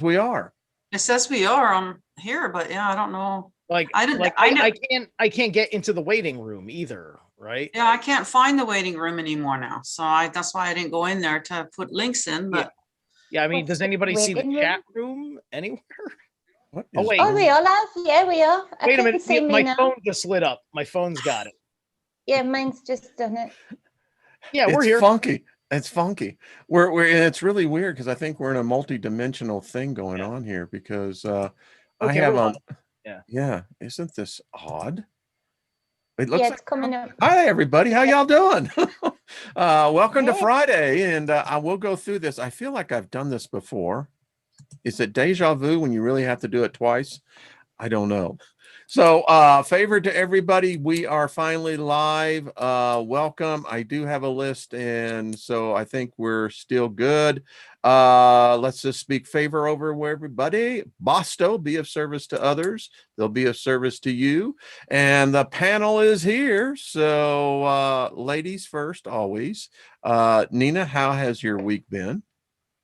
We are. It says we are on here, but yeah, I don't know. I can't get into the waiting room either, right? Yeah, I can't find the waiting room anymore now. So that's why I didn't go in there to put links in. But yeah, I mean, does anybody see the chat room anywhere? Oh wait. Oh, we all have. Yeah, we are. Wait a minute. My phone just lit up. My phone's got it. Yeah, mine's just done it. Yeah, we're here. Funky. It's funky. We're and it's really weird because I think we're in a multi-dimensional thing going on here because I have yeah. Isn't this odd? It looks like it's coming up. Hi everybody, how y'all doing? Welcome to Friday, and I will go through this. I feel like I've done this before. Is it deja vu when you really have to do it twice? I don't know. So favor to everybody, we are finally live. Welcome. I do have a list, and so I think we're still good. Let's just speak favor over everybody. Bosto, be of service to others. They'll be of service to you. And the panel is here. So ladies first, always. Nina, how has your week been?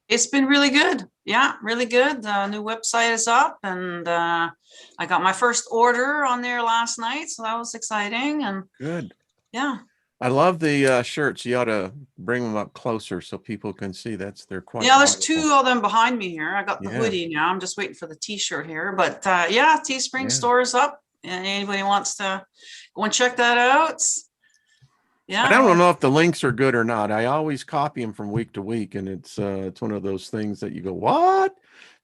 It's been really good. Yeah, really good. The new website is up, and I got my first order on there last night, so that was exciting. And good. Yeah. I love the shirts. You ought to bring them up closer so people can see. They're quite. Yeah, there's two of them behind me here. I got the hoodie now. I'm just waiting for the t-shirt here. But yeah, Teespring store is up, and anybody wants to go and check that out. Yeah, I don't know if the links are good or not. I always copy them from week to week, and it's one of those things that you go, what?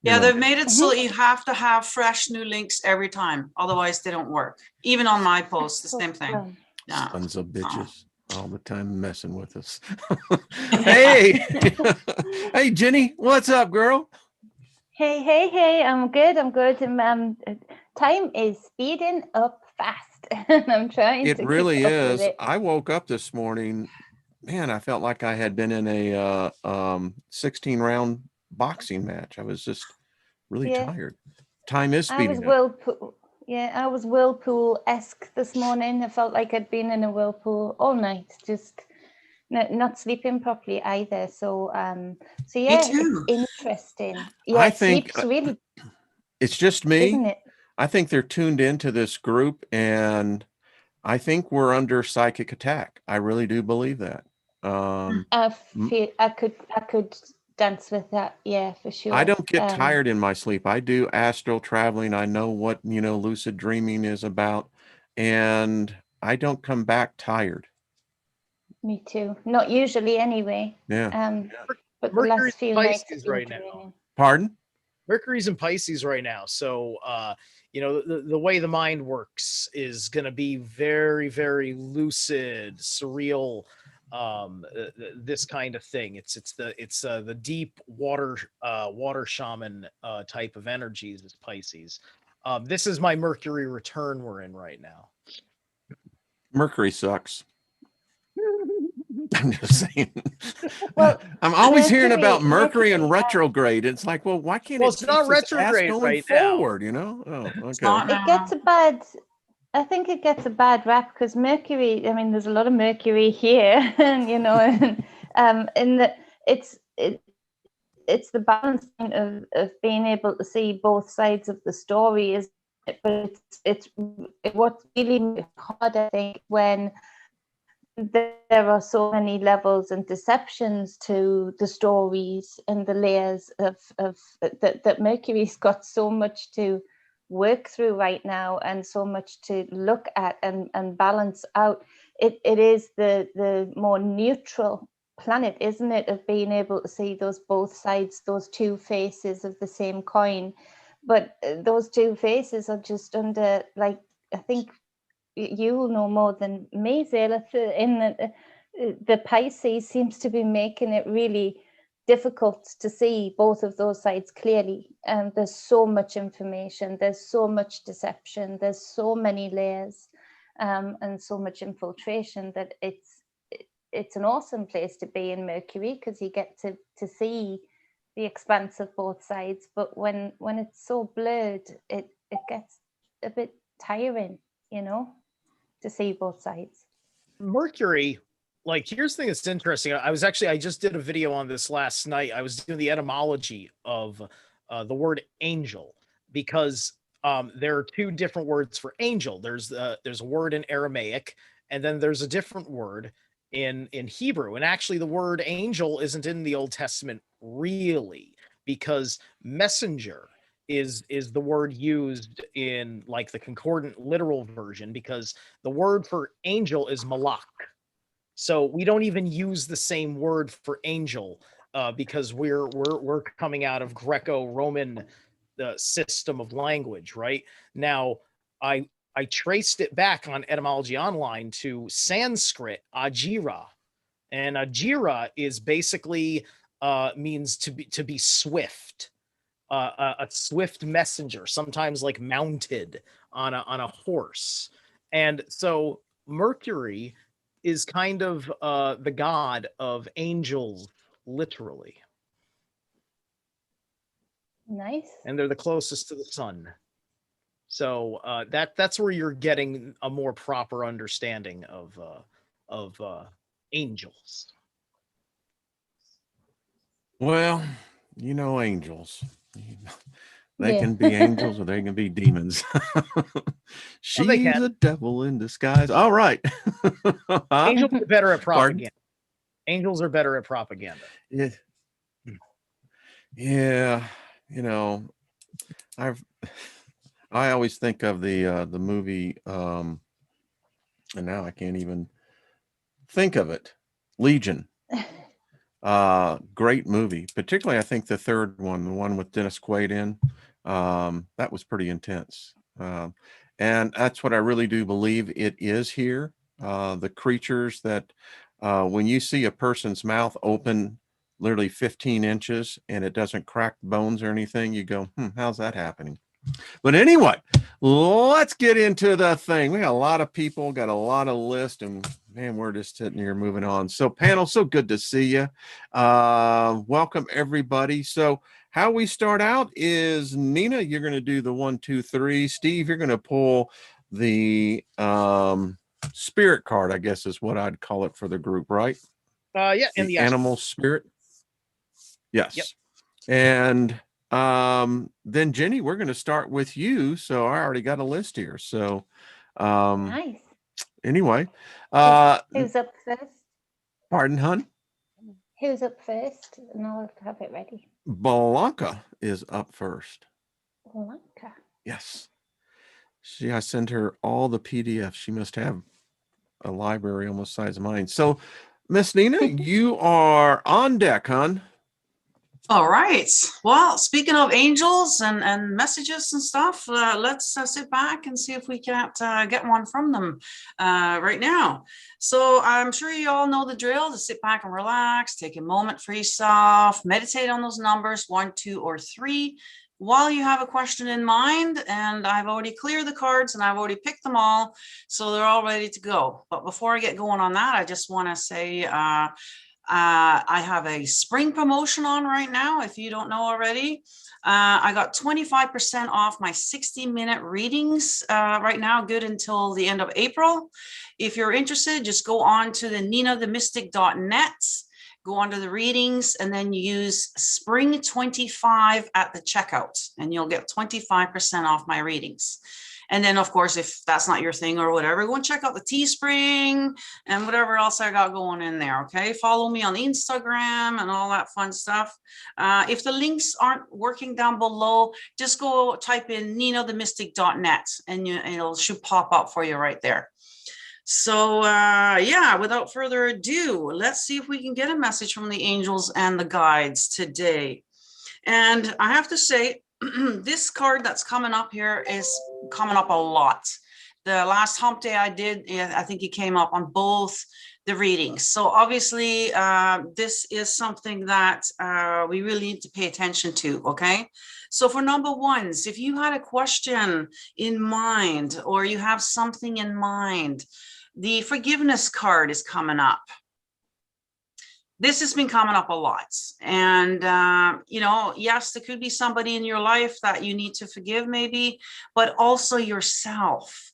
Yeah, they've made it so you have to have fresh new links every time. Otherwise, they don't work. Even on my post, the same thing. Yeah. Sons of bitches all the time messing with us. Hey, hey, Jenny, what's up, girl? Hey, I'm good. Time is speeding up fast. I'm trying it to really is. I woke up this morning, man, I felt like I had been in a 16-round boxing match. I was just really tired. Time is speeding up. I was whirlpool-esque this morning. I felt like I'd been in a whirlpool all night, just not sleeping properly either. So yeah, it's interesting. Yeah, I think sleep's really, it's just me. Isn't it? I think they're tuned into this group, and I think we're under psychic attack. I really do believe that. I could dance with that. Yeah, for sure. I don't get tired in my sleep. I do astral traveling. I know what, lucid dreaming is about, and I don't come back tired. Me too. Not usually anyway. Yeah. But the last few nights right now. Pardon? Mercury's in Pisces right now. So, the way the mind works is going to be very, very lucid, surreal, this kind of thing. It's the deep water shaman type of energies is Pisces. This is my Mercury return we're in right now. Mercury sucks. I'm just saying. Well, I'm always hearing about Mercury and retrograde. It's like, well, why can't it's not retrograde going forward? Now. Oh, okay. It gets a bad. I think it gets a bad rap because Mercury. I mean, there's a lot of Mercury here, and in that it's the balancing of being able to see both sides of the story, is it? But it's what's really hard, I think, when there are so many levels and deceptions to the stories and the layers of that Mercury's got so much to work through right now and so much to look at and balance out. It is the more neutral planet, isn't it, of being able to see those both sides, those two faces of the same coin. But those two faces are just under, like, I think you'll know more than me, Zerilath, in the Pisces seems to be making it really difficult to see both of those sides clearly. There's so much information, there's so much deception, there's so many layers, and so much infiltration that it's an awesome place to be in Mercury, because you get to see the expanse of both sides. But when it's so blurred, it gets a bit tiring, to see both sides. Mercury, like, here's the thing that's interesting. I just did a video on this last night. I was doing the etymology of the word angel, because there are two different words for angel. There's a word in Aramaic, and then there's a different word in Hebrew. And actually, the word angel isn't in the Old Testament really, because messenger is the word used in like the concordant literal version, because the word for angel is malak. So we don't even use the same word for angel because we're coming out of Greco-Roman system of language, right? Now, I traced it back on Etymology Online to Sanskrit ajira, and ajira is basically means to be swift, a swift messenger, sometimes like mounted on a horse. And so Mercury is kind of the god of angels, literally. Nice. And they're the closest to the sun. So that's where you're getting a more proper understanding of angels. Well, you know, angels. They Yeah. can be angels or they can be demons. She's they can. a devil in disguise. All right. Angels are better at Pardon? propaganda. Angels are better at propaganda. Yeah. Yeah. You know, I always think of the movie, and now I can't even think of it. Legion. Great movie. Particularly, I think the third one, the one with Dennis Quaid in, that was pretty intense. And that's what I really do believe it is here. The creatures that, when you see a person's mouth open literally 15 inches and it doesn't crack bones or anything, you go, how's that happening? But anyway, let's get into the thing. We got a lot of people, got a lot of list, and man, we're just sitting here moving on. So panel, so good to see you. Welcome everybody. So how we start out is Nina, you're going to do the 1, 2, 3. Steve, you're going to pull the spirit card, I guess is what I'd call it for the group, right? Yeah, and the animal spirit. Yes. Yep. And then Jenny, we're going to start with you. So I already got a list here. So Nice. Anyway, who's up first? Pardon, hun? Who's up first? And I'll have it ready. Blanca is up first. Blanca. Yes. I sent her all the PDFs. She must have a library almost the size of mine. So Miss Nina, you are on deck, hon. All right. Well, speaking of angels and messages and stuff, let's sit back and see if we can't get one from them right now. So I'm sure you all know the drill, to sit back and relax, take a moment for yourself, meditate on those numbers 1, 2, or 3 while you have a question in mind. And I've already cleared the cards and I've already picked them all, so they're all ready to go. But before I get going on that, I just want to say I have a spring promotion on right now. If you don't know already, I got 25% off my 60-minute readings right now, good until the end of April. If you're interested, just go on to the ninathemystic.net, go onto the readings, and then use spring 25 at the checkout, and you'll get 25% off my readings. And then, of course, if that's not your thing or whatever, go and check out the Teespring and whatever else I got going in there, okay? Follow me on Instagram and all that fun stuff. If the links aren't working down below, just go type in ninathemystic.net and it should pop up for you right there. So, yeah, without further ado, let's see if we can get a message from the angels and the guides today. And I have to say, this card that's coming up here is coming up a lot. The last hump day I did, I think it came up on both the readings. So obviously, this is something that we really need to pay attention to, okay? So for number ones, if you had a question in mind or you have something in mind, the forgiveness card is coming up. This has been coming up a lot. And, you know, yes, there could be somebody in your life that you need to forgive maybe, but also yourself.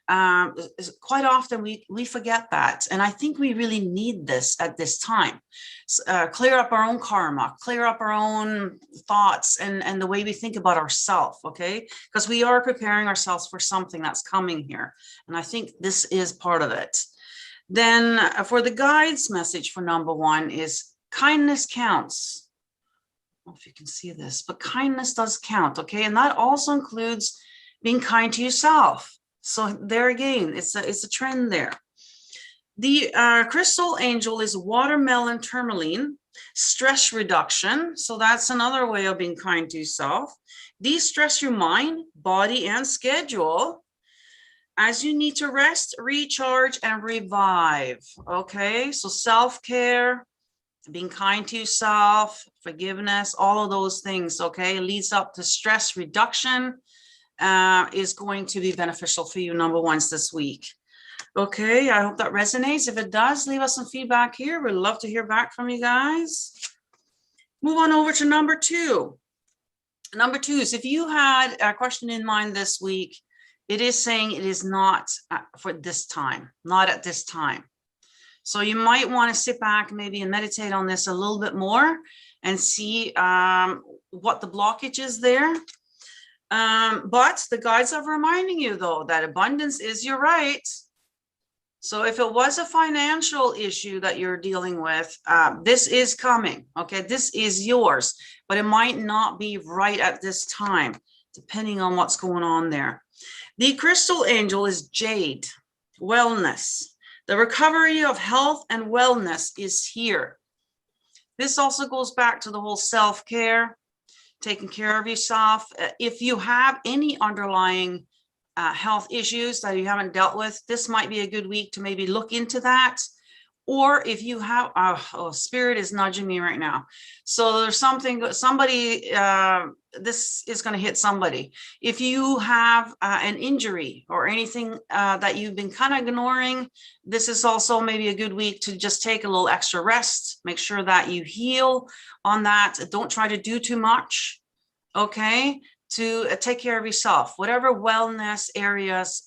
quite often we forget that. And I think we really need this at this time. Clear up our own karma, clear up our own thoughts and the way we think about ourselves, okay? Because we are preparing ourselves for something that's coming here. And I think this is part of it. Then for the guides message for number 1 is kindness counts. I don't know if you can see this, but kindness does count, okay? And that also includes being kind to yourself. So there again, it's a trend there. The crystal angel is watermelon tourmaline, stress reduction. So that's another way of being kind to yourself. De-stress your mind, body, and schedule as you need to rest, recharge, and revive. Okay, so self-care, being kind to yourself, forgiveness, all of those things, okay, leads up to stress reduction. Is going to be beneficial for you, number 1s this week. Okay, I hope that resonates. If it does, leave us some feedback here. We'd love to hear back from you guys. Move on over to number 2. Number 2 is if you had a question in mind this week, it is saying it is not for this time, not at this time. So you might want to sit back maybe and meditate on this a little bit more and see what the blockage is there. But the guides are reminding you, though, that abundance is your right. So if it was a financial issue that you're dealing with, this is coming. Okay, this is yours, but it might not be right at this time, depending on what's going on there. The crystal angel is jade, wellness. The recovery of health and wellness is here. This also goes back to the whole self-care, taking care of yourself. If you have any underlying health issues that you haven't dealt with, this might be a good week to maybe look into that. Or if you have, spirit is nudging me right now. So there's somebody, this is going to hit somebody. If you have an injury or anything that you've been kind of ignoring, this is also maybe a good week to just take a little extra rest, make sure that you heal on that. Don't try to do too much, okay? To take care of yourself, whatever wellness areas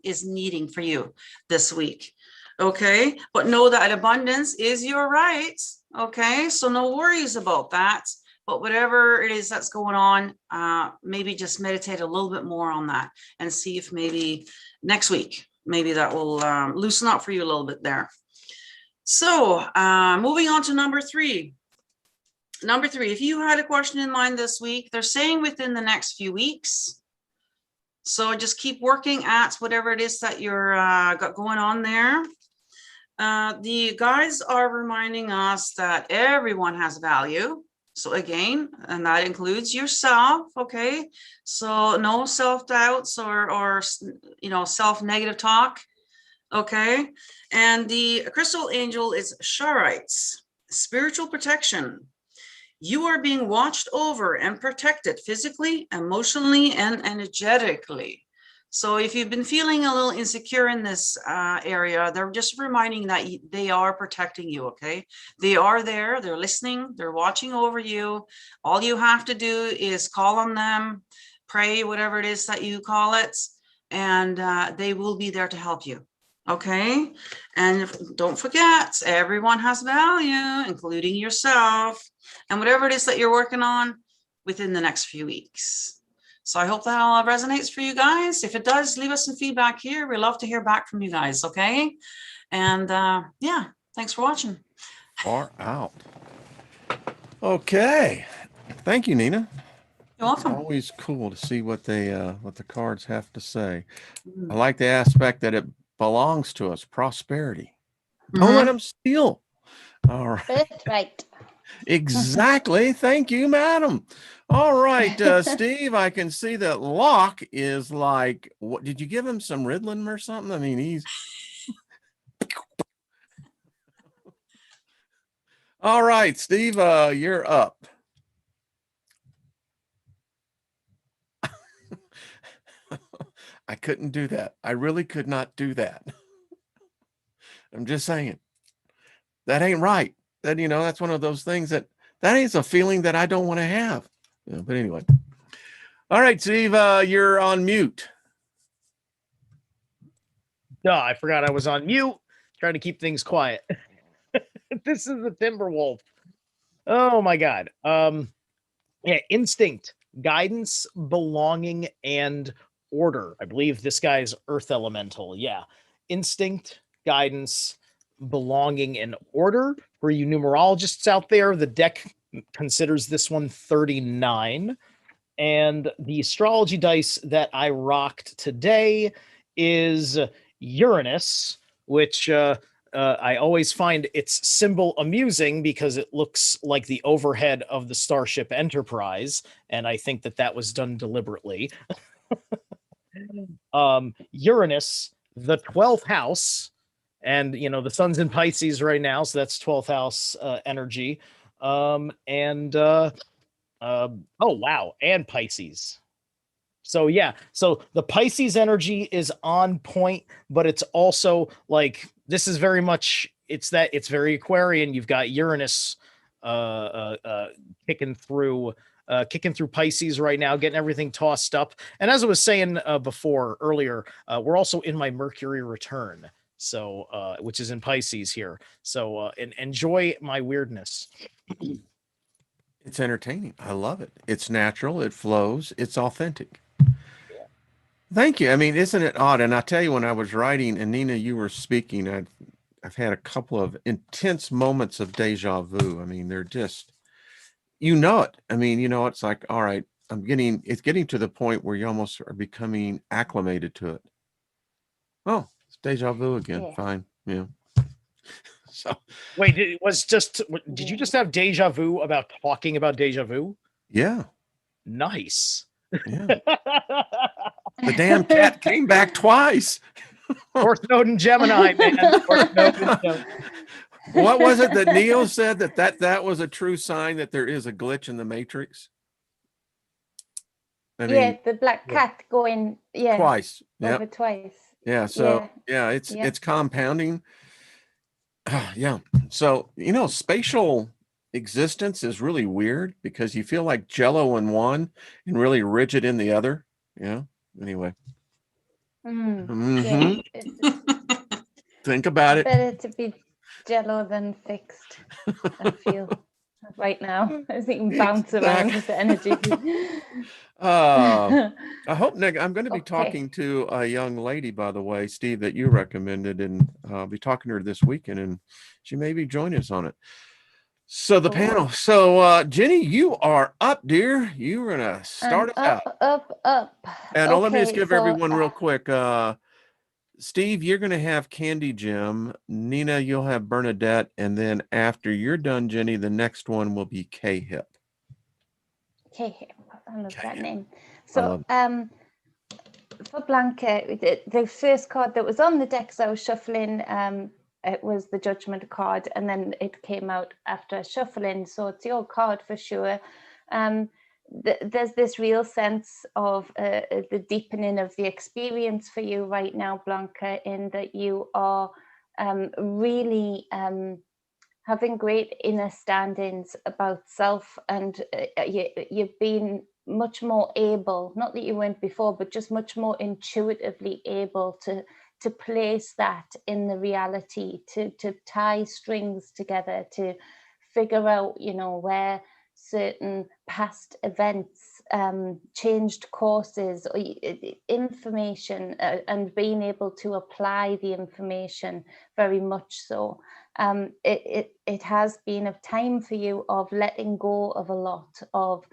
is needing for you this week. Okay, but know that abundance is your right. Okay, so no worries about that. But whatever it is that's going on, maybe just meditate a little bit more on that and see if maybe next week, maybe that will loosen up for you a little bit there. So moving on to number 3. Number 3, if you had a question in mind this week, they're saying within the next few weeks. So just keep working at whatever it is that you're got going on there. The guides are reminding us that everyone has value. So again, and that includes yourself, okay? So no self-doubts or self-negative talk, okay? And the crystal angel is Sharites, spiritual protection. You are being watched over and protected physically, emotionally, and energetically. So if you've been feeling a little insecure in this area, they're just reminding that they are protecting you, okay? They are there, they're listening, they're watching over you. All you have to do is call on them, pray, whatever it is that you call it, and they will be there to help you, okay? And don't forget, everyone has value, including yourself, and whatever it is that you're working on within the next few weeks. So I hope that all resonates for you guys. If it does, leave us some feedback here. We love to hear back from you guys, okay? And yeah, thanks for watching. Far out. Okay. Thank you, Nina. You're welcome. It's always cool to see what the cards have to say. I like the aspect that it belongs to us, prosperity. Don't let them steal. All right. That's right. Exactly. Thank you, madam. All right, Steve, I can see that Locke is like, what did you give him some Ritalin or something? I mean, he's all right, Steve, you're up. I couldn't do that. I really could not do that. I'm just saying that ain't right. That, that's one of those things that is a feeling that I don't want to have. But anyway. All right, Steve, you're on mute. Duh, I forgot I was on mute, trying to keep things quiet. This is the Timberwolf. Oh my God. Yeah, instinct, guidance, belonging, and order. I believe this guy's Earth Elemental. Yeah. Instinct, guidance, belonging, and order. For you numerologists out there, the deck considers this one 39. And the astrology dice that I rocked today is Uranus, which I always find its symbol amusing because it looks like the overhead of the Starship Enterprise, and I think that was done deliberately. Uranus, the 12th house, and the sun's in Pisces right now, so that's 12th house energy. Oh wow, and Pisces. So yeah, so the Pisces energy is on point, but it's also like this is very much it's very Aquarian. You've got Uranus kicking through Pisces right now, getting everything tossed up. And as I was saying earlier, we're also in my Mercury return, so which is in Pisces here. So enjoy my weirdness. It's entertaining. I love it. It's natural. It flows. It's authentic. Thank you. I mean, isn't it odd? And I tell you, when I was writing, and Nina, you were speaking, I've had a couple of intense moments of deja vu. I mean, they're just, it. I mean, it's like, all right, it's getting to the point where you almost are becoming acclimated to it. Oh, it's deja vu again. Yeah. Fine. Yeah. So wait, did you just have deja vu about talking about deja vu? yeah. Nice. Yeah. The damn cat came back twice. North Node and Gemini, man. North Node and Gemini. What was it that Neo said that was a true sign that there is a glitch in the matrix? I mean, the black cat going twice. over twice. Yeah. So it's compounding. Yeah. So spatial existence is really weird because you feel like Jello in one and really rigid in the other. Yeah. Anyway. Yeah. Think about it. Better to be Jello than fixed. I feel right now as it can bounce around with the energy. I hope, Nick, I'm going to be Okay. talking to a young lady, by the way, Steve, that you recommended, and I'll be talking to her this weekend, and she may be joining us on it. So the panel. So Jenny, you are up, dear. You're going to start us out. Up. And let me just give everyone real quick. Steve, you're going to have Candy Jim. Nina, you'll have Bernadette. And then after you're done, Jenny, the next one will be K-Hip. K-Hip. I love that name. So, for Blanca, the first card that was on the deck as I was shuffling, it was the Judgment card, and then it came out after shuffling. So it's your card for sure. There's this real sense of the deepening of the experience for you right now, Blanca, in that you are really having great inner standings about self, and you've been much more able, not that you weren't before, but just much more intuitively able to place that in the reality, to tie strings together, to figure out, where certain past events changed courses or information, and being able to apply the information very much so. It has been a time for you of letting go of a lot of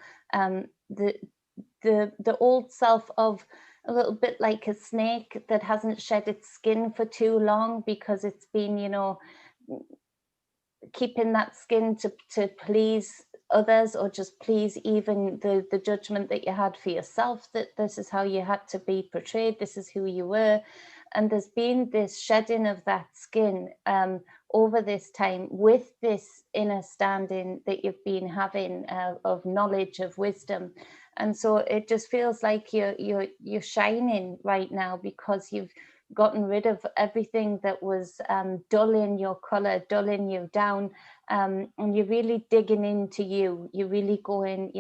the old self, of a little bit like a snake that hasn't shed its skin for too long because it's been, keeping that skin to please others, or just please even the judgment that you had for yourself, that this is how you had to be portrayed, this is who you were. And there's been this shedding of that skin over this time, with this inner standing that you've been having of knowledge, of wisdom. And so it just feels like you're shining right now, because you've gotten rid of everything that was dulling your color, dulling you down, and you're really digging into you. You're really going,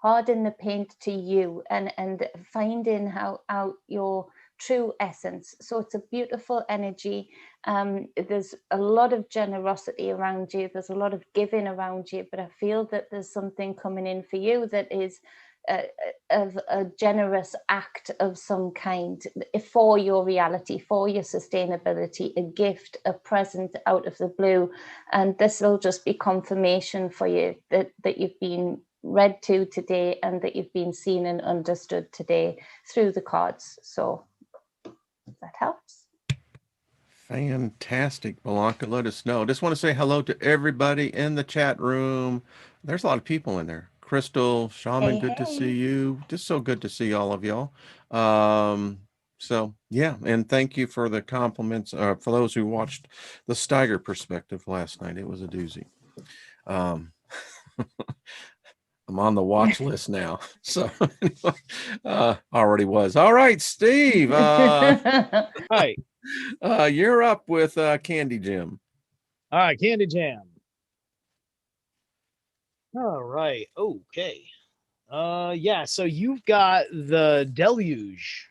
hard in the paint to you, and finding how out your true essence. So it's a beautiful energy. There's a lot of generosity around you. There's a lot of giving around you, but I feel that there's something coming in for you that is of a generous act of some kind for your reality, for your sustainability, a gift, a present out of the blue. And this will just be confirmation for you that you've been read to today and that you've been seen and understood today through the cards. So that helps. Fantastic, Blanca. Let us know. Just want to say hello to everybody in the chat room. There's a lot of people in there. Crystal, Shaman, good to see you. Just so good to see all of y'all. So yeah, and thank you for the compliments for those who watched the Steiger perspective last night. It was a doozy. I'm on the watch list now. So already was. All right, Steve. Hi. You're up with Candy Jam. All right, Candy Jam. All right. Okay. Yeah, so you've got the Deluge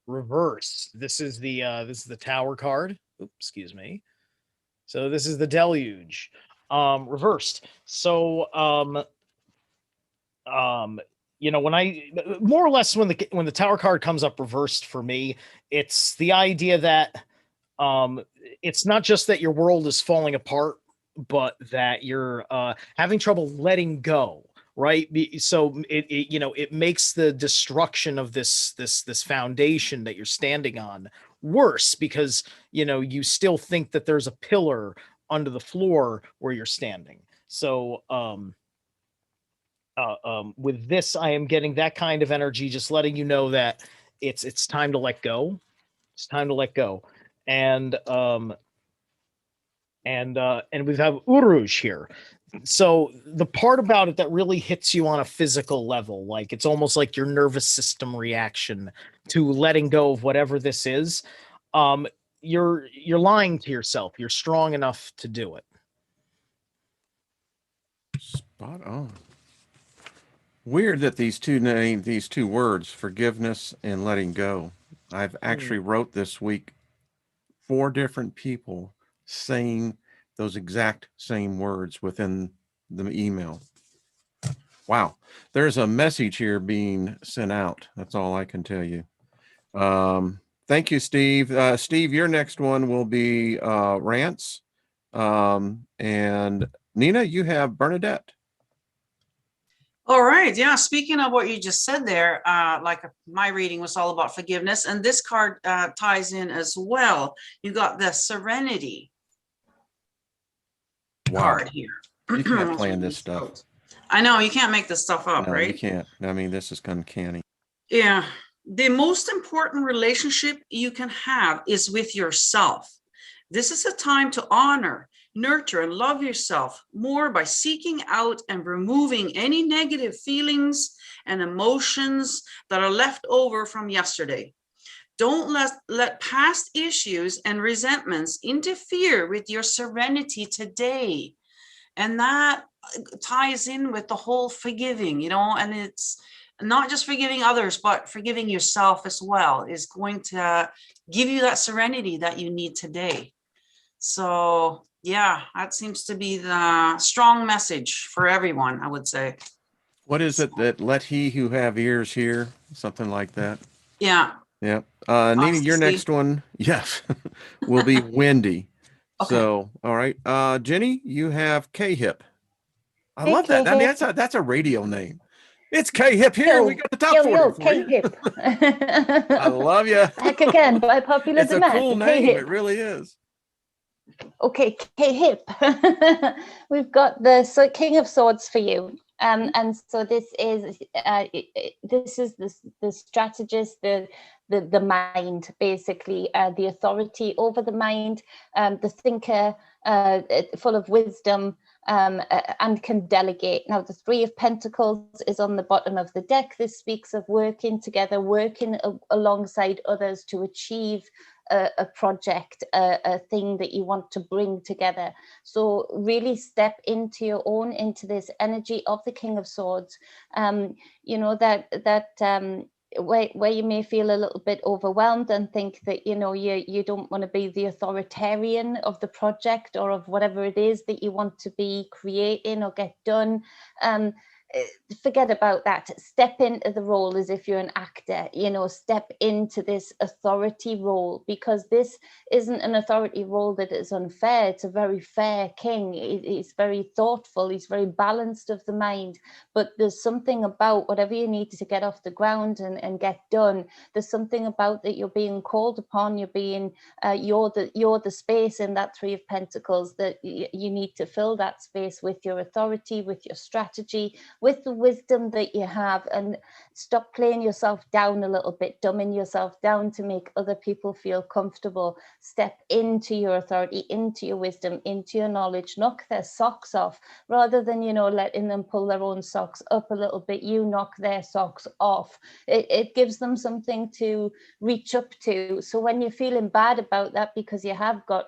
reversed. This is the Tower card. Oops, excuse me. So this is the Deluge reversed. So you know, when I more or less when the Tower card comes up reversed for me, it's the idea that it's not just that your world is falling apart, but that you're having trouble letting go, right? So it you know, it makes the destruction of this foundation that you're standing on worse, because you know, you still think that there's a pillar under the floor where you're standing. So with this, I am getting that kind of energy, just letting you know that it's time to let go. It's time to let go. And we have Uruj here. So the part about it that really hits you on a physical level, like it's almost like your nervous system reaction to letting go of whatever this is. You're lying to yourself. You're strong enough to do it. Spot on. Weird that these two words, forgiveness and letting go. I've actually wrote this week 4 different people saying those exact same words within the email. Wow. There's a message here being sent out. That's all I can tell you. Thank you, Steve. Steve, your next one will be Rance. And Nina, you have Bernadette. All right. Yeah. Speaking of what you just said there, like my reading was all about forgiveness, and this card ties in as well. You got the Serenity card here. You can't plan this stuff. I know, you can't make this stuff up, No, right? you can't. I mean, this is uncanny. Yeah. The most important relationship you can have is with yourself. This is a time to honor, nurture, and love yourself more by seeking out and removing any negative feelings and emotions that are left over from yesterday. Don't let past issues and resentments interfere with your serenity today. And that ties in with the whole forgiving, you know, and it's not just forgiving others, but forgiving yourself as well is going to give you that serenity that you need today. So yeah, that seems to be the strong message for everyone, I would say. What is it that let he who have ears hear? Something like that. Yeah. Yeah. Nina, your next one, yes, will be Wendy. Okay. So, all right. Jenny, you have K-Hip. I Hey, love that. I mean, that's a radio name. It's K-Hip here. We got the top 40 for you. K-Hip. I love you. Back again by popular It's demand. a cool name. It really is. Okay, K-Hip. We've got the King of Swords for you. And so this is the strategist, the mind, basically, the authority over the mind, the thinker, full of wisdom, and can delegate. Now, the 3 of Pentacles is on the bottom of the deck. This speaks of working together, working alongside others to achieve a project, a thing that you want to bring together. So really step into this energy of the King of Swords. You know, that where you may feel a little bit overwhelmed and think that, you know, you don't want to be the authoritarian of the project or of whatever it is that you want to be creating or get done. Forget about that. Step into the role as if you're an actor, you know, step into this authority role, because this isn't an authority role that is unfair. It's a very fair king. He's very thoughtful. He's very balanced of the mind, but there's something about whatever you need to get off the ground and get done. There's something about that you're being called upon. You're being, you're the space in that Three of Pentacles that you need to fill that space with your authority, with your strategy, with the wisdom that you have, and stop playing yourself down a little bit, dumbing yourself down to make other people feel comfortable. Step into your authority, into your wisdom, into your knowledge, knock their socks off rather than, you know, letting them pull their own socks up a little bit. You knock their socks off. It gives them something to reach up to. So when you're feeling bad about that because you have got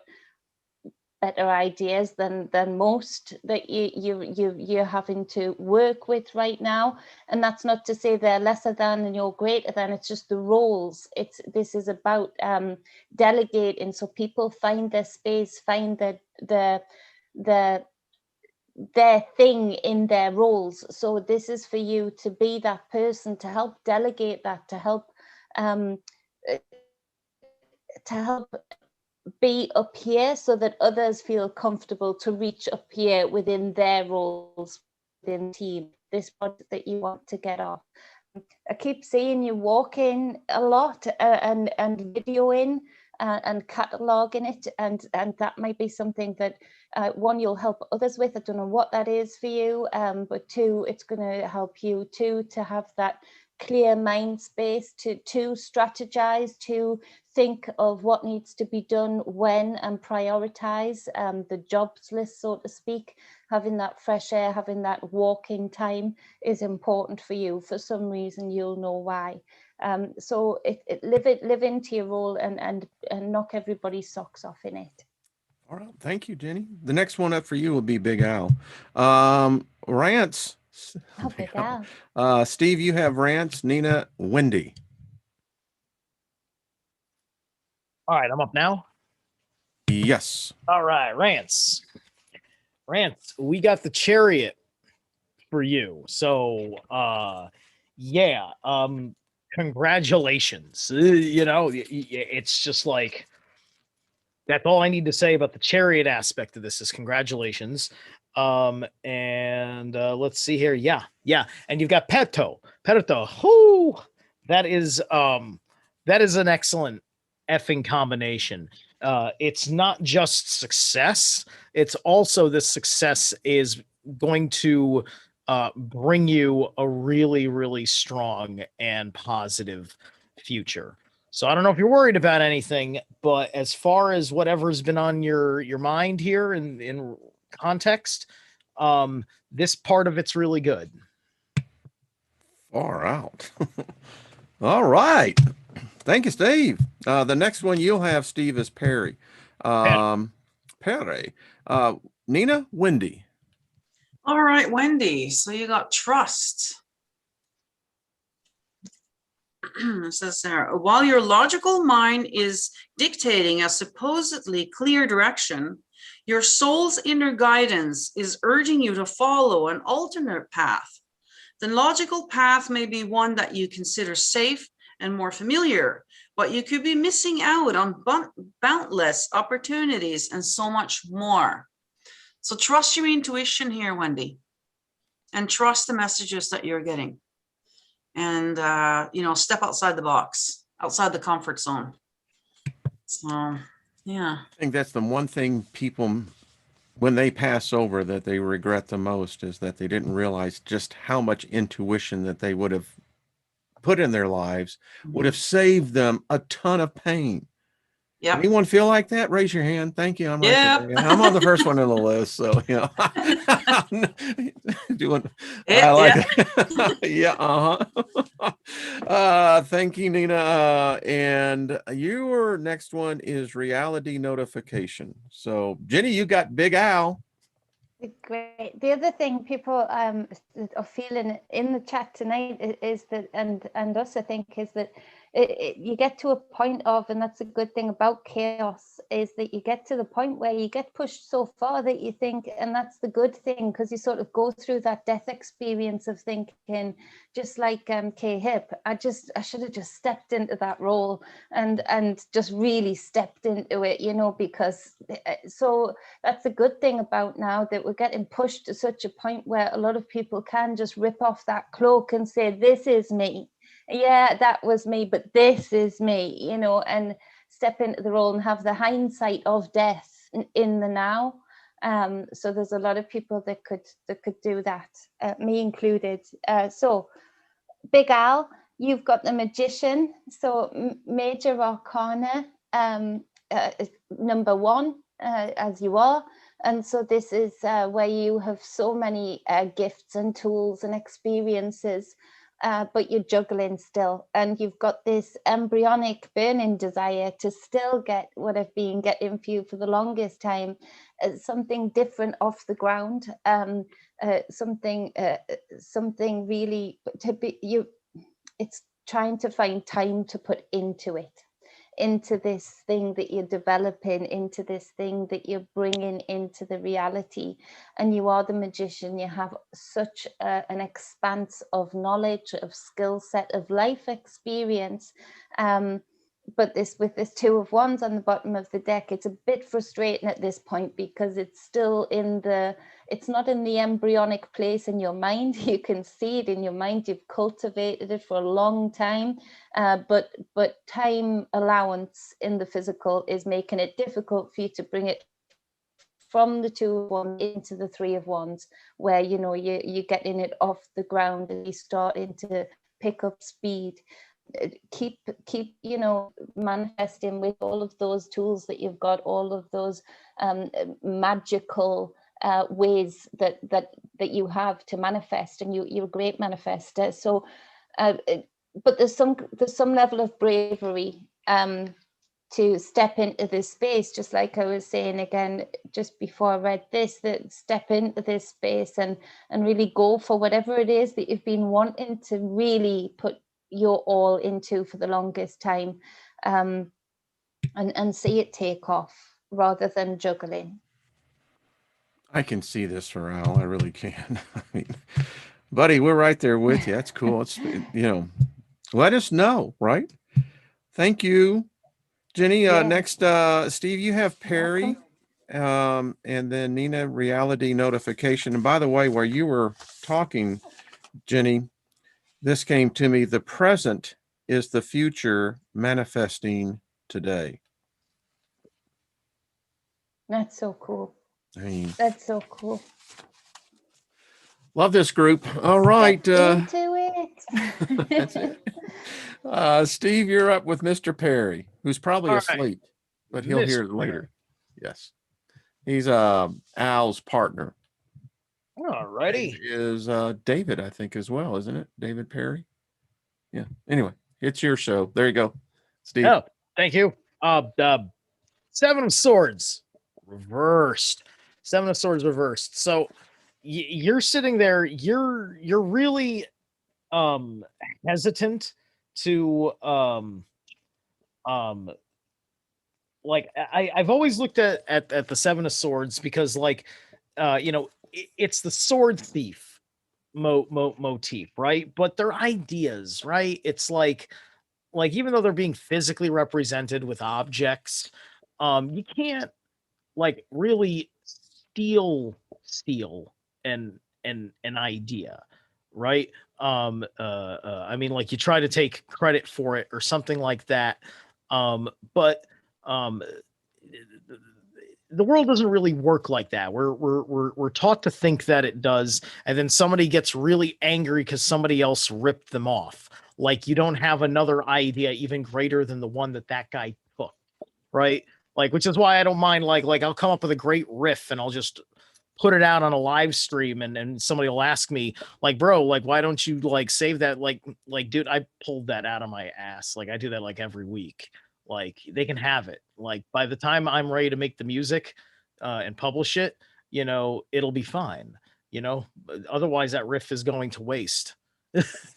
better ideas than most that you're having to work with right now, and that's not to say they're lesser than and you're greater than, it's just the roles. This is about delegating, so people find their space, find their thing in their roles. So this is for you to be that person to help delegate that, to help be up here so that others feel comfortable to reach up here within their roles within the team, this project that you want to get off. I keep seeing you walking a lot and videoing and cataloging it, and that might be something that one, you'll help others with. I don't know what that is for you, but two, it's going to help you too to have that clear mind space to strategize, to think of what needs to be done when, and prioritize the jobs list, so to speak. Having that fresh air, having that walking time is important for you. For some reason, you'll know why. So live into your role and knock everybody's socks off in it. All right, thank you, Jenny. The next one up for you will be Big Al. Rants. Oh, Big Al. Steve, you have Rants. Nina, Wendy. All right, I'm up now. Yes. All right, Rants, we got the Chariot for you. So yeah, congratulations. You know, it's just like, that's all I need to say about the Chariot aspect of this is congratulations. And let's see here. Yeah. And you've got Petto. Whoo, that is an excellent effing combination. It's not just success, it's also this success is going to bring you a really, really strong and positive future. So I don't know if you're worried about anything, but as far as whatever's been on your mind here in context, this part of it's really good. Far out. All right. Thank you, Steve. The next one you'll have, Steve, is Perry. Perry. Nina, Wendy. All right, Wendy. So you got trust. It says there, while your logical mind is dictating a supposedly clear direction, your soul's inner guidance is urging you to follow an alternate path. The logical path may be one that you consider safe and more familiar, but you could be missing out on boundless opportunities and so much more. So trust your intuition here, Wendy, and trust the messages that you're getting. And, you know, step outside the box, outside the comfort zone. So, yeah. I think that's the one thing people, when they pass over, that they regret the most, is that they didn't realize just how much intuition that they would have put in their lives would have saved them a ton of pain. Yeah. Anyone feel like that? Raise your hand. Thank you. I'm right there. I'm on the first one on the list, so you know. I like it. Yeah. Thank you, Nina. And your next one is reality notification. So, Jenny, you got Big Al. Great. The other thing people are feeling in the chat tonight is that, and us, I think, is that you get to a point of, and that's a good thing about chaos, is that you get to the point where you get pushed so far that you think, and that's the good thing, because you sort of go through that death experience of thinking, just like K-Hip, I should have just stepped into that role and just really stepped into it, you know, because so that's a good thing about now, that we're getting pushed to such a point where a lot of people can just rip off that cloak and say, this is me. Yeah, that was me, but this is me, you know, and step into the role and have the hindsight of death in the now. So there's a lot of people that could do that, me included. So Big Al, you've got the Magician, so Major Arcana, number 1, as you are. And so this is where you have so many gifts and tools and experiences, but you're juggling still. And you've got this embryonic burning desire to still get what I've been getting for you for the longest time, something different off the ground, something really to be you. It's trying to find time to put into it, into this thing that you're developing, into this thing that you're bringing into the reality. And you are the magician. You have such an expanse of knowledge, of skill set, of life experience. But with this 2 of Wands on the bottom of the deck, it's a bit frustrating at this point, because it's still it's not in the embryonic place in your mind. You can see it in your mind. You've cultivated it for a long time, but time allowance in the physical is making it difficult for you to bring it from the 2 of Wands into the 3 of Wands, where, you know, you're getting it off the ground and you're starting to pick up speed. Keep you know, manifesting with all of those tools that you've got, all of those magical ways that you have to manifest, and you're a great manifester. So but there's some level of bravery to step into this space, just like I was saying again just before I read this, that step into this space and really go for whatever it is that you've been wanting to really put your all into for the longest time, and see it take off rather than juggling. I can see this for Al. I really can. I mean, buddy, we're right there with you. That's cool. It's, you know, let us know, right? Thank you, Jenny. Yeah. Next, Steve, you have Perry, and then Nina, reality notification. And by the way, while you were talking, Jenny, this came to me. The present is the future manifesting today. That's so cool. I mean, That's so cool. love this group. All right. Get into it. That's it. Steve, you're up with Mr. Perry, who's probably All right. asleep, but he'll hear it Mr. later. Yes. He's Al's partner. All righty. Is David, I think, as well, isn't it? David Perry. Yeah. Anyway, it's your show. There you go, Steve. Oh, thank you. 7 of Swords reversed. 7 of Swords reversed. So you're sitting there. You're really hesitant to like I've always looked at the 7 of Swords, because like you know, it's the sword thief motif, right? But they're ideas, right? It's like even though they're being physically represented with objects, you can't like really steal an idea, right? I mean, like, you try to take credit for it or something like that, but the world doesn't really work like that. We're taught to think that it does, and then somebody gets really angry because somebody else ripped them off. Like, you don't have another idea even greater than the one that guy took, right? Like, which is why I don't mind, like I'll come up with a great riff and I'll just put it out on a live stream, and somebody will ask me, like, bro, like, why don't you like save that? Like, dude, I pulled that out of my ass. Like, I do that like every week. Like, they can have it. Like, by the time I'm ready to make the music and publish it, you know, it'll be fine, you know, otherwise that riff is going to waste.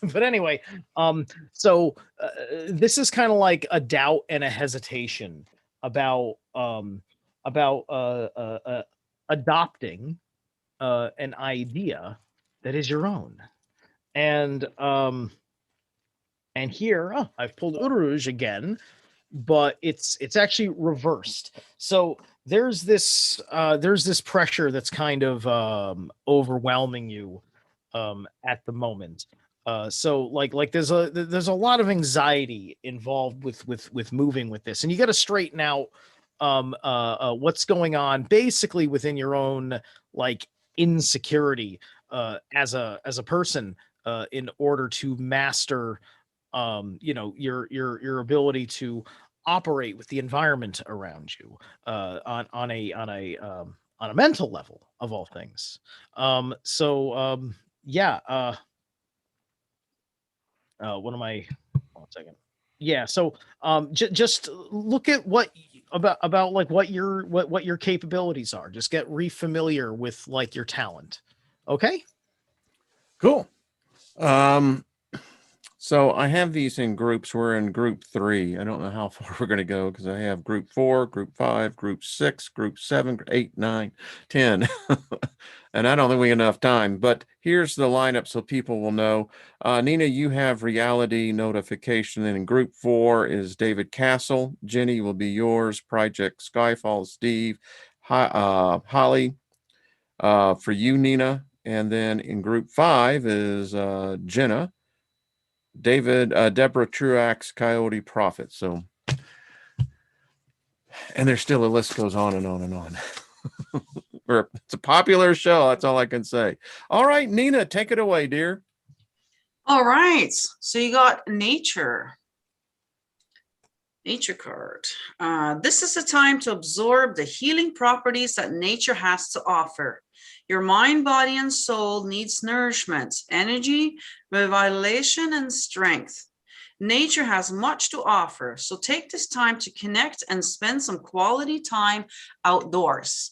But anyway, so this is kind of like a doubt and a hesitation about adopting an idea that is your own. And here, I've pulled Uruj again, but it's actually reversed. So there's this pressure that's kind of overwhelming you at the moment. So like there's a lot of anxiety involved with moving with this, and you got to straighten out what's going on basically within your own like insecurity as a person in order to master you know, your ability to operate with the environment around you on a mental level of all things. Yeah. What am I? One second. Yeah. So just look at what about like what your capabilities are. Just get refamiliar with like your talent. Okay. Cool. So I have these in groups. We're in group 3. I don't know how far we're going to go because I have group 4, group 5, group 6, group 7, 8, 9, 10. And I don't think we have enough time, but here's the lineup so people will know. Nina, you have reality notification. And in group 4 is David Castle. Jenny will be yours. Project Skyfall, Steve. Holly, for you, Nina. And then in group 5 is Jenna. David, Deborah Truax, Coyote Prophet. So, and there's still a list goes on and on and on. It's a popular show. That's all I can say. All right, Nina, take it away, dear. All right. So you got nature card. This is a time to absorb the healing properties that nature has to offer. Your mind, body, and soul needs nourishment, energy, revitalization, and strength. Nature has much to offer, so take this time to connect and spend some quality time outdoors.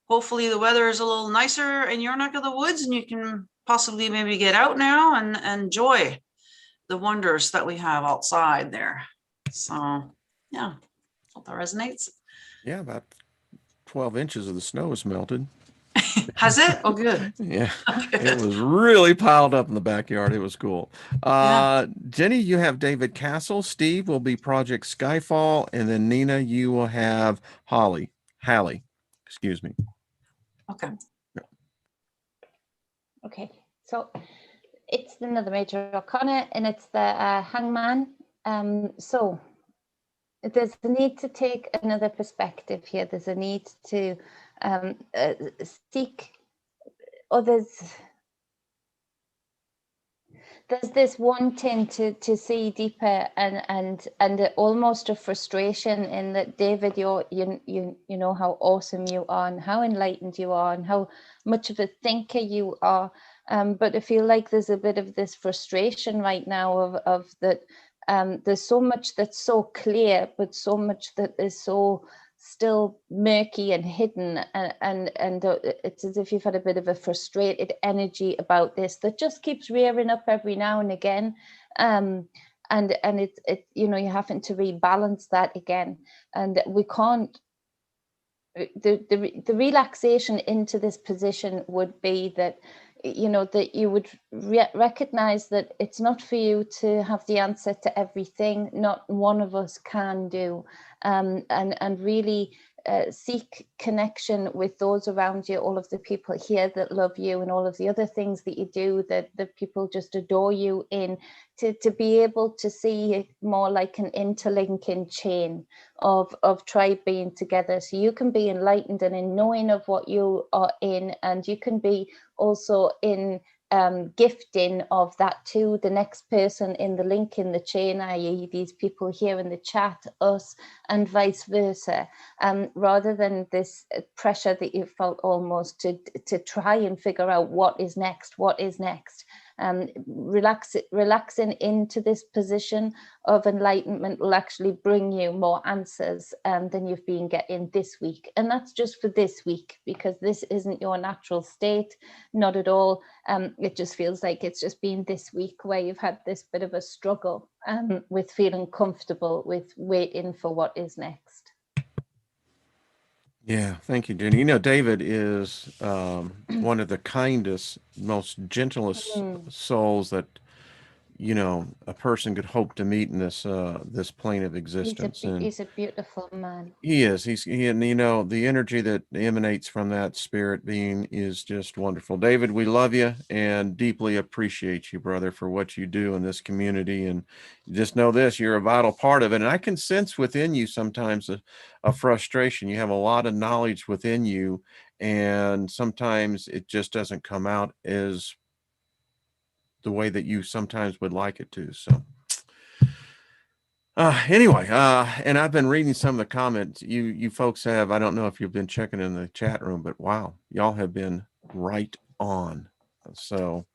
Hopefully the weather is a little nicer in your neck of the woods and you can possibly maybe get out now and enjoy the wonders that we have outside there. So yeah, hope that resonates. Yeah, about 12 inches of the snow has melted. Has it? Oh, good. Yeah, Good. it was really piled up in the backyard. It was cool. Yeah. Jenny, you have David Castle. Steve will be Project Skyfall. And then Nina, you will have Hallie, excuse me. Okay. Okay, so it's another major arcana and it's the Hangman. So there's a need to take another perspective here. There's a need to seek others. There's this wanting to see deeper and almost a frustration in that, David, you know how awesome you are and how enlightened you are and how much of a thinker you are. But I feel like there's a bit of this frustration right now of that there's so much that's so clear, but so much that is so still murky and hidden, and it's as if you've had a bit of a frustrated energy about this that just keeps rearing up every now and again, and it's you know, you're having to rebalance that again, and we can't. The relaxation into this position would be that, you know, that you would recognize that it's not for you to have the answer to everything. Not one of us can do, and really seek connection with those around you, all of the people here that love you and all of the other things that you do that the people just adore you in, to be able to see it more like an interlinking chain of tribe being together. So you can be enlightened and in knowing of what you are in, and you can be also in gifting of that to the next person in the link in the chain, i.e. these people here in the chat, us, and vice versa, rather than this pressure that you felt almost to try and figure out what is next. Relaxing into this position of enlightenment will actually bring you more answers than you've been getting this week. And that's just for this week, because this isn't your natural state, not at all. It just feels like it's just been this week where you've had this bit of a struggle with feeling comfortable with waiting for what is next. Yeah, thank you, Jenny. You know, David is one of the kindest, most gentlest souls that, you know, a person could hope to meet in this this plane of existence. He's a beautiful man. He is. And you know, the energy that emanates from that spirit being is just wonderful. David, we love you and deeply appreciate you, brother, for what you do in this community. And just know this, you're a vital part of it. And I can sense within you sometimes a frustration. You have a lot of knowledge within you, and sometimes it just doesn't come out as the way that you sometimes would like it to. So anyway, and I've been reading some of the comments you folks have. I don't know if you've been checking in the chat room, but wow, y'all have been right on. So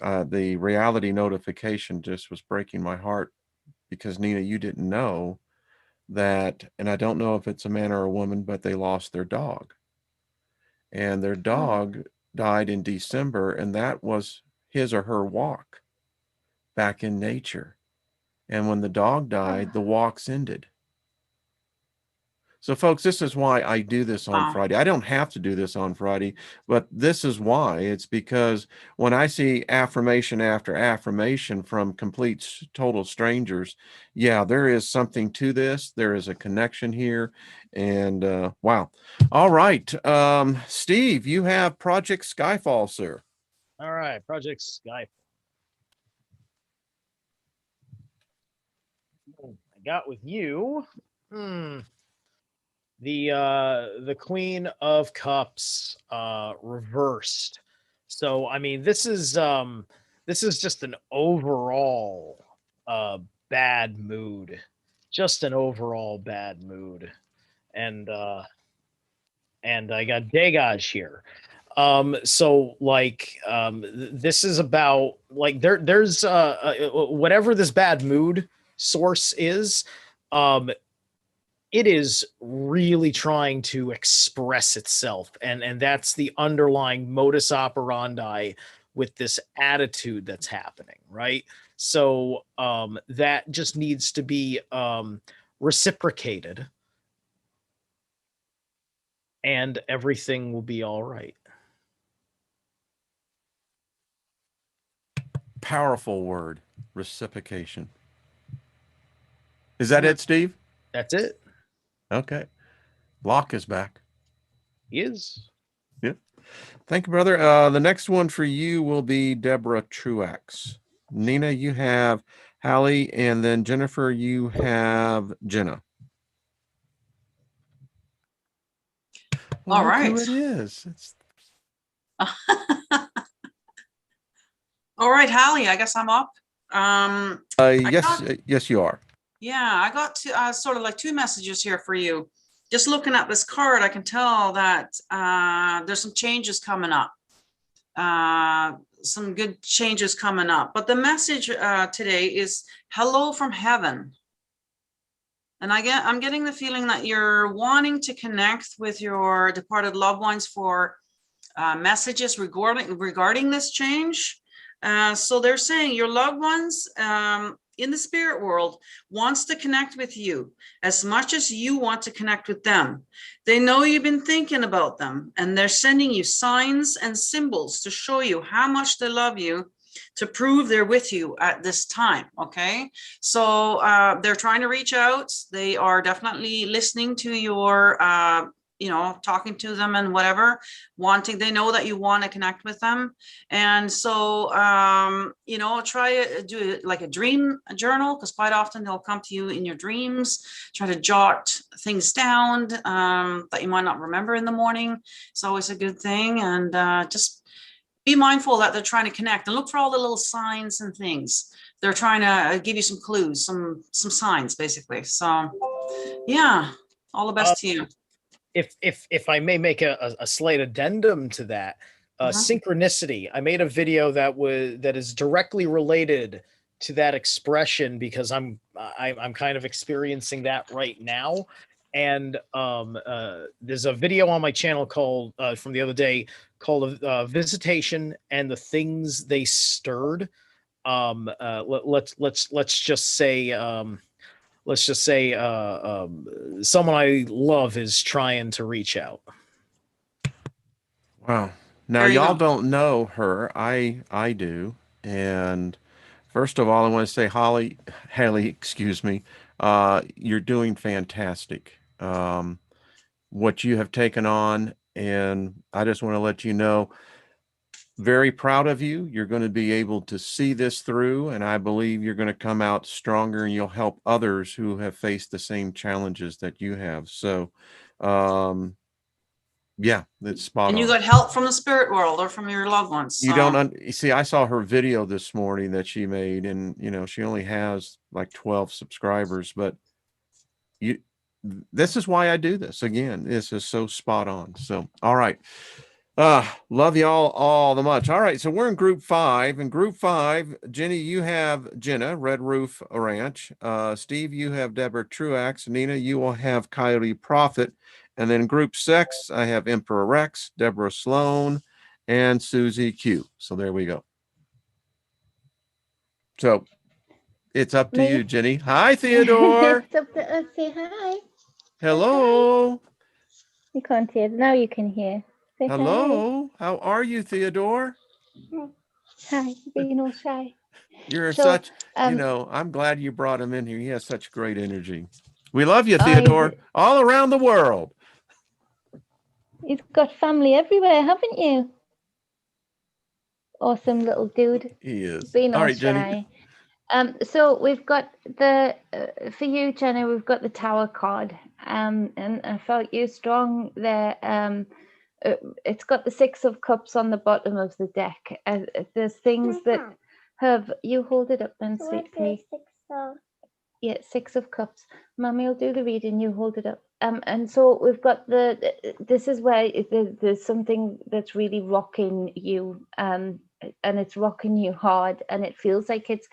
the reality notification just was breaking my heart, because Nina, you didn't know that, and I don't know if it's a man or a woman, but they lost their dog, and their dog died in December, and that was his or her walk back in nature. And when the dog died, the walks ended. So folks, this is why I do this on Friday. I don't have to do this on Friday, but this is why. It's because when I see affirmation after affirmation from complete total strangers, yeah, there is something to this. There is a connection here. And wow. All right. Steve, you have Project Skyfall, sir. All right, Project Skyfall. I got with you the Queen of Cups reversed. So I mean, this is just an overall bad mood, just an overall bad mood. And I got Degage here. So like this is about like there's whatever this bad mood source is, it is really trying to express itself, and that's the underlying modus operandi with this attitude that's happening, right? So that just needs to be reciprocated, and everything will be all right. Powerful word, reciprocation. Is that it, Steve? That's it. Okay. Locke is back. He is. Yeah. Thank you, brother. The next one for you will be Deborah Truax. Nina, you have Hallie, and then Jennifer, you have Jenna. Well, all right. Who it is. All right, Hallie, I guess I'm up. Yes, you are. Yeah, I got sort of like two messages here for you. Just looking at this card, I can tell that there's some changes coming up. Some good changes coming up. But the message today is hello from heaven. And I'm getting the feeling that you're wanting to connect with your departed loved ones for messages regarding this change. So they're saying your loved ones in the spirit world wants to connect with you as much as you want to connect with them. They know you've been thinking about them, and they're sending you signs and symbols to show you how much they love you, to prove they're with you at this time. Okay, so they're trying to reach out. They are definitely listening to your talking to them and whatever, they know that you want to connect with them. And so, try to do it like a dream journal, because quite often they'll come to you in your dreams. Try to jot things down that you might not remember in the morning. It's always a good thing. And just be mindful that they're trying to connect, and look for all the little signs and things. They're trying to give you some clues, some signs, basically. So yeah, all the best to you. If I may make a slight addendum to that, synchronicity. I made a video that is directly related to that expression because I'm kind of experiencing that right now. And there's a video on my channel called from the other day called Visitation and the Things They Stirred. Let's just say someone I love is trying to reach out. Wow. Now There you y'all go. don't know her. I do. And first of all, I want to say, Haley, excuse me. You're doing fantastic. What you have taken on, and I just want to let you know, very proud of you. You're going to be able to see this through, and I believe you're going to come out stronger and you'll help others who have faced the same challenges that you have. So, yeah, that's spot And you on. got help from the spirit world or from your loved ones. You don't you see, I saw her video this morning that she made, and she only has like 12 subscribers, but this is why I do this. Again, this is so spot on. So, all right. Love y'all all the much. All right, so we're in group 5. In group 5, Jenny, you have Jenna, Red Roof Ranch. Steve, you have Deborah Truax. Nina, you will have Coyote Prophet. And then group 6, I have Emperor Rex, Deborah Sloan, and Susie Q. So there we go. So it's up to you, Jenny. Hi, Theodore. It's up to us. Say hi. Hello. You can't hear. Now you can hear. Say Hello. How are you, Theodore? hi. Hi. Being all shy. You're So, such, I'm glad you brought him in here. He has such great energy. We love you, Theodore, all around the world. You've got family everywhere, haven't you? Awesome little dude. He is. Being all right, Jenny. shy. So we've got for you, Jenna, we've got the Tower card. And I felt you strong there. It's got the 6 of Cups on the bottom of the deck. There's things that have, you hold it up then, sweet pea. Yeah, 6 of Cups. Mommy will do the reading, you hold it up. And so we've got this is where there's something that's really rocking you, and it's rocking you hard, and it feels like it's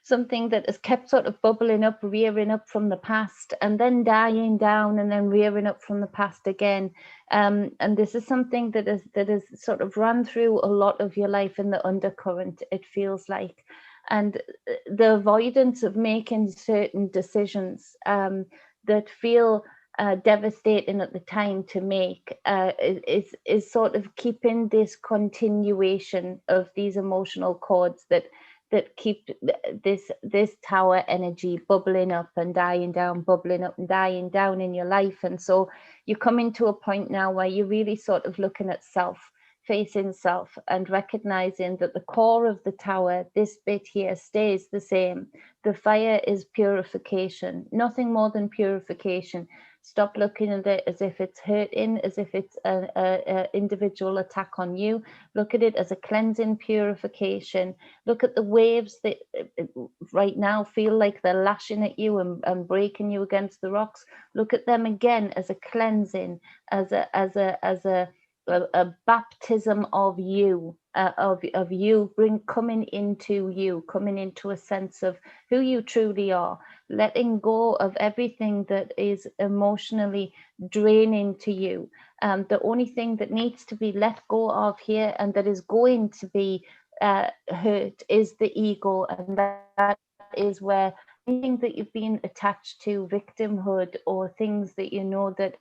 something that has kept sort of bubbling up, rearing up from the past, and then dying down, and then rearing up from the past again. And this is something that is sort of run through a lot of your life in the undercurrent, it feels like. And the avoidance of making certain decisions that feel devastating at the time to make is sort of keeping this continuation of these emotional cords that keep this tower energy bubbling up and dying down, bubbling up and dying down in your life. And so you're coming to a point now where you're really sort of looking at self, facing self, and recognizing that the core of the tower, this bit here, stays the same. The fire is purification, nothing more than purification. Stop looking at it as if it's hurting, as if it's an individual attack on you. Look at it as a cleansing purification. Look at the waves that right now feel like they're lashing at you and breaking you against the rocks. Look at them again as a cleansing, as a baptism of you, coming into a sense of who you truly are, letting go of everything that is emotionally draining to you. The only thing that needs to be let go of here, and that is going to be hurt, is the ego, and that is where anything that you've been attached to, victimhood, or things that you know that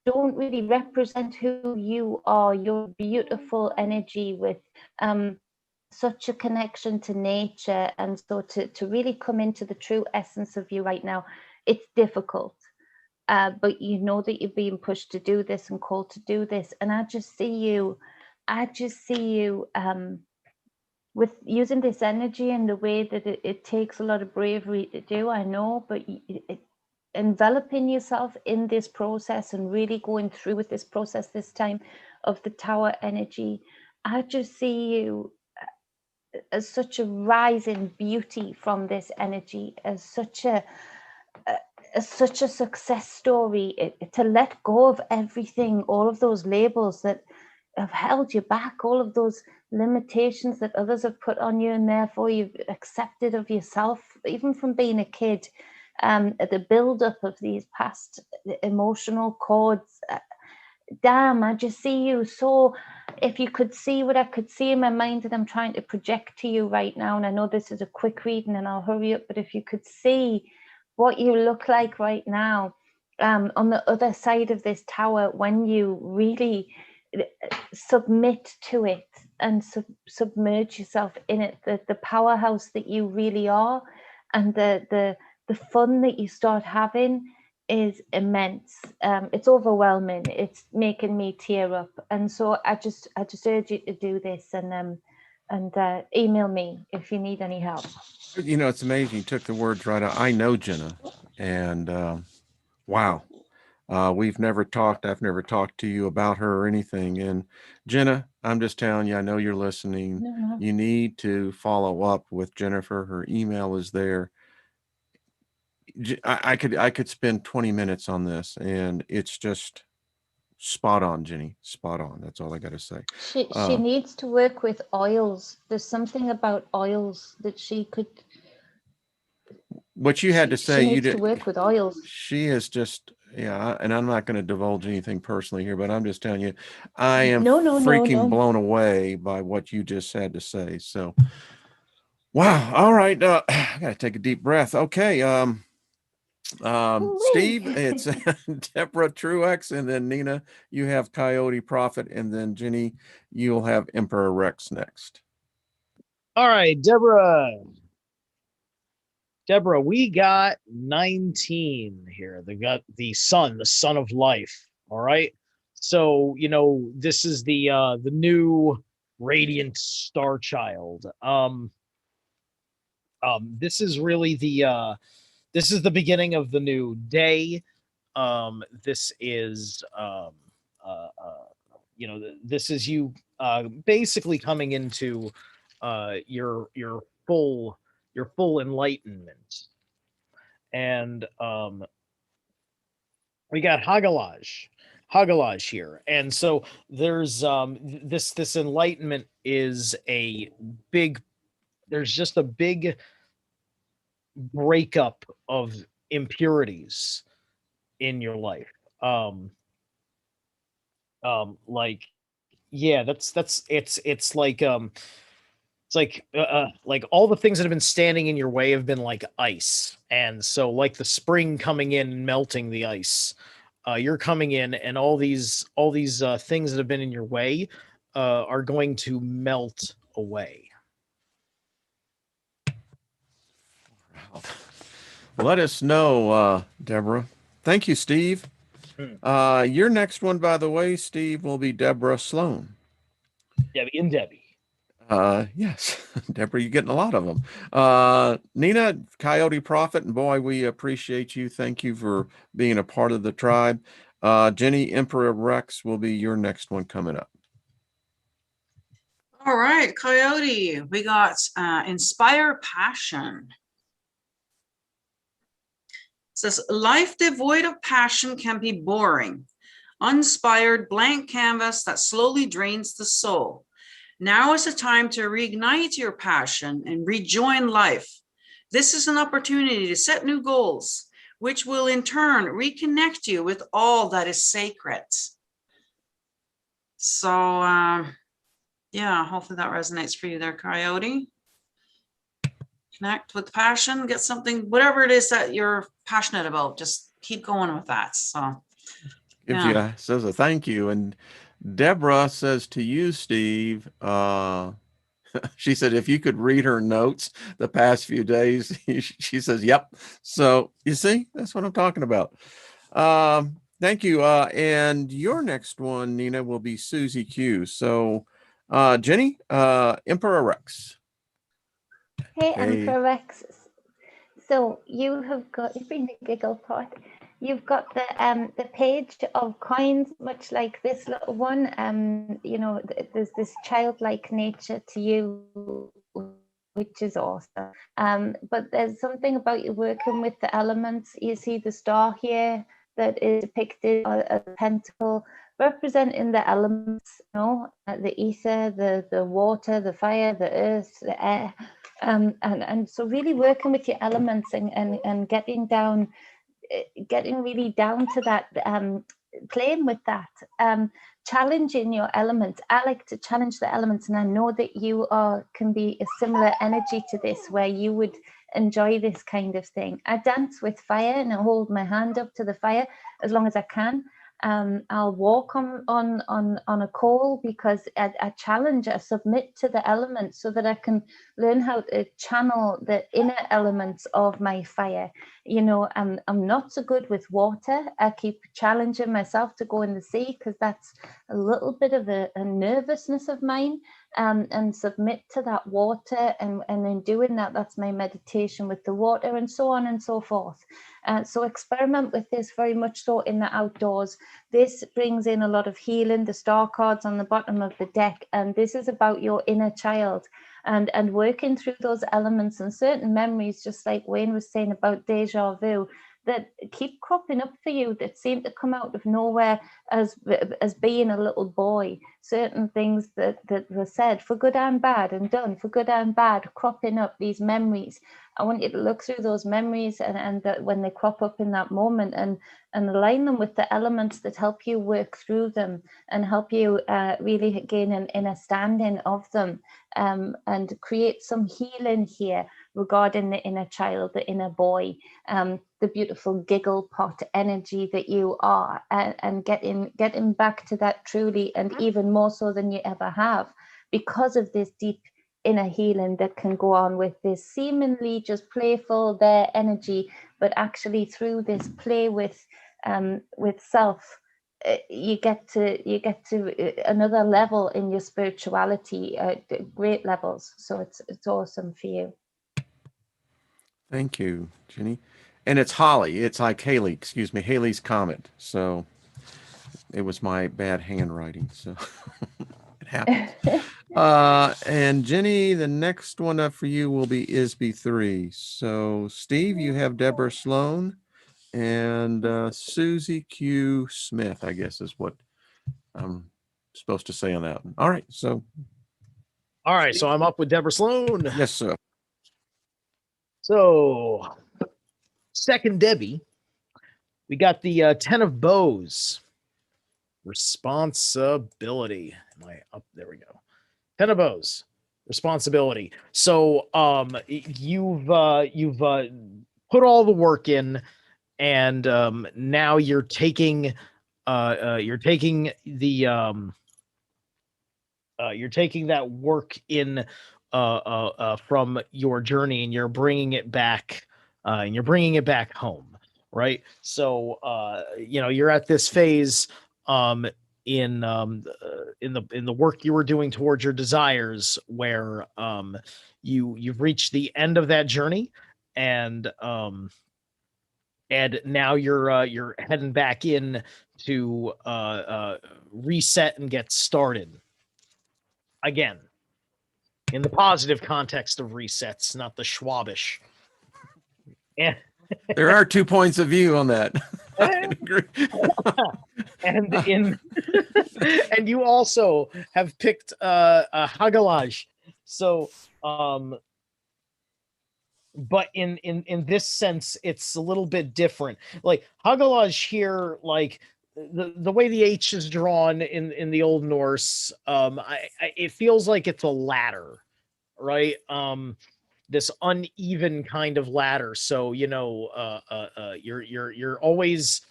don't really represent who you are. Your beautiful energy with such a connection to nature, and so to really come into the true essence of you right now, it's difficult, but you know that you're being pushed to do this and called to do this. And I just see you with using this energy in the way that it takes a lot of bravery to do, I know, but enveloping yourself in this process and really going through with this process this time of the tower energy. I just see you as such a rising beauty from this energy, as such a success story, to let go of everything, all of those labels that have held you back, all of those limitations that others have put on you, and therefore you've accepted of yourself, even from being a kid. The build-up of these past emotional cords. Damn, I just see you. So if you could see what I could see in my mind that I'm trying to project to you right now, and I know this is a quick reading and I'll hurry up, but if you could see what you look like right now, on the other side of this tower, when you really submit to it and submerge yourself in it, the powerhouse that you really are, and the fun that you start having is immense. It's overwhelming. It's making me tear up, and so I just urge you to do this, and email me if you need any help. You know, it's amazing. You took the words right out. I know Jenna, and wow. We've never talked. I've never talked to you about her or anything. And Jenna, I'm just telling you, I know you're listening. No. You need to follow up with Jennifer. Her email is there. I could spend 20 minutes on this, and it's just spot on, Jenny. Spot on. That's all I got to say. She needs to work with oils. There's something about oils that she could. What you had to say, she you needs did. to work with oils. She is just, yeah, and I'm not going to divulge anything personally here, but I'm just telling you, I am freaking blown away by what you just had to say. So, wow. All right. I got to take a deep breath. Okay. Steve, it's Deborah Truex, and then Nina, you have Coyote Prophet, and then Jenny, you'll have Emperor Rex next. All right, Deborah, we got 19 here. They got the son of life. All right. So, you know, this is the new radiant star child. This is really this is the beginning of the new day. This is you know, this is you basically coming into your full enlightenment. And we got Hagalaj here. And so there's this enlightenment is there's just a big breakup of impurities in your life. Like, yeah, it's like like all the things that have been standing in your way have been like ice. And so like the spring coming in and melting the ice, you're coming in, and all these things that have been in your way are going to melt away. Let us know, Deborah. Thank you, Steve. Your next one, by the way, Steve, will be Deborah Sloan. Debbie and Debbie. Yes, Deborah, you're getting a lot of them. Nina, Coyote Prophet, and boy, we appreciate you. Thank you for being a part of the tribe. Jenny, Emperor Rex will be your next one coming up. All right, Coyote, we got Inspire Passion. It says, life devoid of passion can be boring, uninspired, blank canvas that slowly drains the soul. Now is the time to reignite your passion and rejoin life. This is an opportunity to set new goals, which will in turn reconnect you with all that is sacred. So, yeah, hopefully that resonates for you there, Coyote. Connect with passion, get something, whatever it is that you're passionate about, just keep going with that. So, yeah. Says a thank you. And Deborah says to you, Steve, she said, if you could read her notes the past few days, she says, yep. So you see, that's what I'm talking about. Thank you. And your next one, Nina, will be Susie Q. So, Jenny, Emperor Rex. Hey, Emperor Rex. So you have got, you've been the giggle part. You've got the page of coins, much like this little one. You know, there's this childlike nature to you, which is awesome. But there's something about you working with the elements. You see the star here that is depicted as a pentacle, representing the elements, you know, the ether, the water, the fire, the earth, the air. And so really working with your elements and getting really down to that, playing with that, challenging your elements. I like to challenge the elements, and I know that you can be a similar energy to this, where you would enjoy this kind of thing. I dance with fire and I hold my hand up to the fire as long as I can. I'll walk on a coal because I challenge, I submit to the elements so that I can learn how to channel the inner elements of my fire. You know, I'm not so good with water. I keep challenging myself to go in the sea because that's a little bit of a nervousness of mine, and submit to that water. And in doing that, that's my meditation with the water, and so on and so forth. So experiment with this very much so in the outdoors. This brings in a lot of healing, the star cards on the bottom of the deck. And this is about your inner child and working through those elements and certain memories, just like Wayne was saying about deja vu, that keep cropping up for you, that seem to come out of nowhere as being a little boy. Certain things that were said for good and bad and done for good and bad, cropping up these memories. I want you to look through those memories and that when they crop up in that moment and align them with the elements that help you work through them and help you really gain an inner standing of them, and create some healing here regarding the inner child, the inner boy, the beautiful giggle pot energy that you are, and getting back to that truly, and even more so than you ever have, because of this deep inner healing that can go on with this seemingly just playful their energy, but actually through this play with self, you get to another level in your spirituality, great levels. So it's awesome for you. Thank you, Jenny. And it's Holly. It's like Haley, excuse me, Haley's Comet. So it was my bad handwriting. So it happens. And Jenny, the next one up for you will be ISB3. So Steve, you have Deborah Sloan and Susie Q. Smith, I guess is what I'm supposed to say on that one. All right. So I'm up with Deborah Sloan. yes, sir. So, second Debbie, we got the 10 of Bows. Responsibility. Am I up? There we go. 10 of Bows. Responsibility. So, you've put all the work in, and now you're taking that work in from your journey, and you're bringing it back home, right? So you're at this phase in the work you were doing towards your desires, where you've reached the end of that journey, and now you're heading back in to reset and get started again, in the positive context of resets, not the Schwabish. And There are 2 points of view on that. I agree. and you also have picked a Hagalaj. So but in this sense, it's a little bit different. Like Hagalaj here, like the way the H is drawn in the Old Norse, it feels like it's a ladder, right? This uneven kind of ladder. So you're always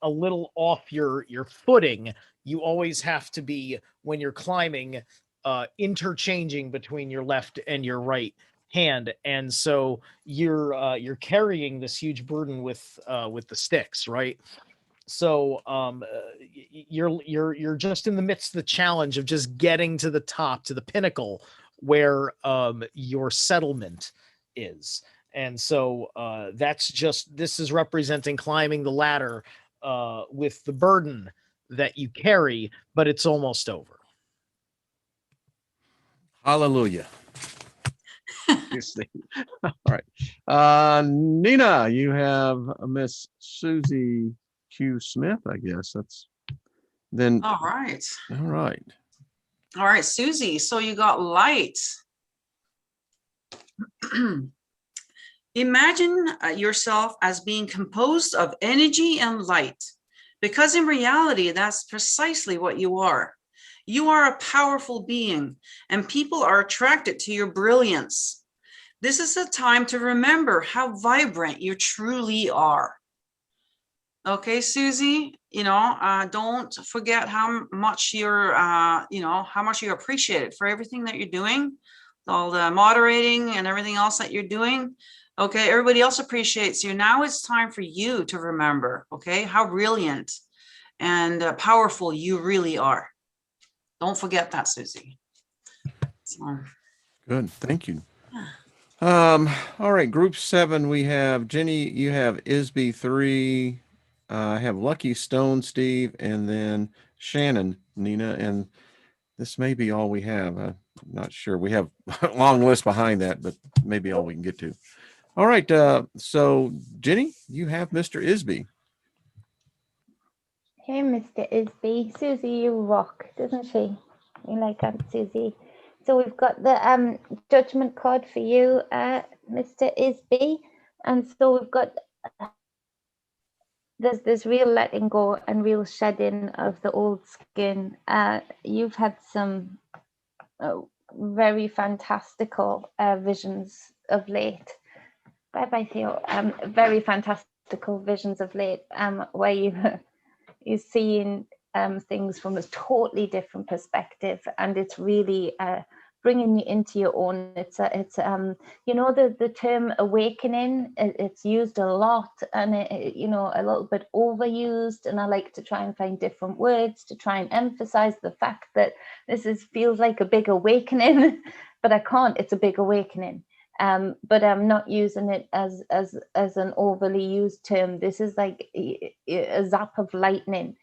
a little off your footing. You always have to be, when you're climbing, interchanging between your left and your right hand, and so you're carrying this huge burden with the sticks, right? So you're just in the midst of the challenge of just getting to the top, to the pinnacle where your settlement is. And so this is representing climbing the ladder with the burden that you carry, but it's almost over. Hallelujah. All right. Nina, you have Miss Susie Q. Smith, I guess. That's Then, All right. all right. All right, Susie. So you got light. Imagine yourself as being composed of energy and light, because in reality, that's precisely what you are. You are a powerful being, and people are attracted to your brilliance. This is a time to remember how vibrant you truly are. Okay, Susie, don't forget how much you're, how much you're appreciated for everything that you're doing, all the moderating and everything else that you're doing. Okay, everybody else appreciates you. Now it's time for you to remember, okay, how brilliant and powerful you really are. Don't forget that, Susie. So, Good. Thank you. All right. Group 7, we have Jenny, you have Isby 3. I have Lucky Stone, Steve, and then Shannon, Nina, and this may be all we have. I'm not sure. We have a long list behind that, but maybe all we can get to. All right. So Jenny, you have Mr. Isby. Hey, Mr. Isby. Susie, you rock, doesn't she? You like Aunt Susie. So we've got the judgment card for you, Mr. Isby. And so we've got, there's real letting go and real shedding of the old skin. You've had some very fantastical visions of late. Bye-bye, Theo. Very fantastical visions of late, where you're seeing things from a totally different perspective, and it's really bringing you into your own. It's the term awakening. It's used a lot, and a little bit overused. And I like to try and find different words to try and emphasize the fact that feels like a big awakening, but I can't. It's a big awakening. But I'm not using it as an overly used term. This is like a zap of lightning,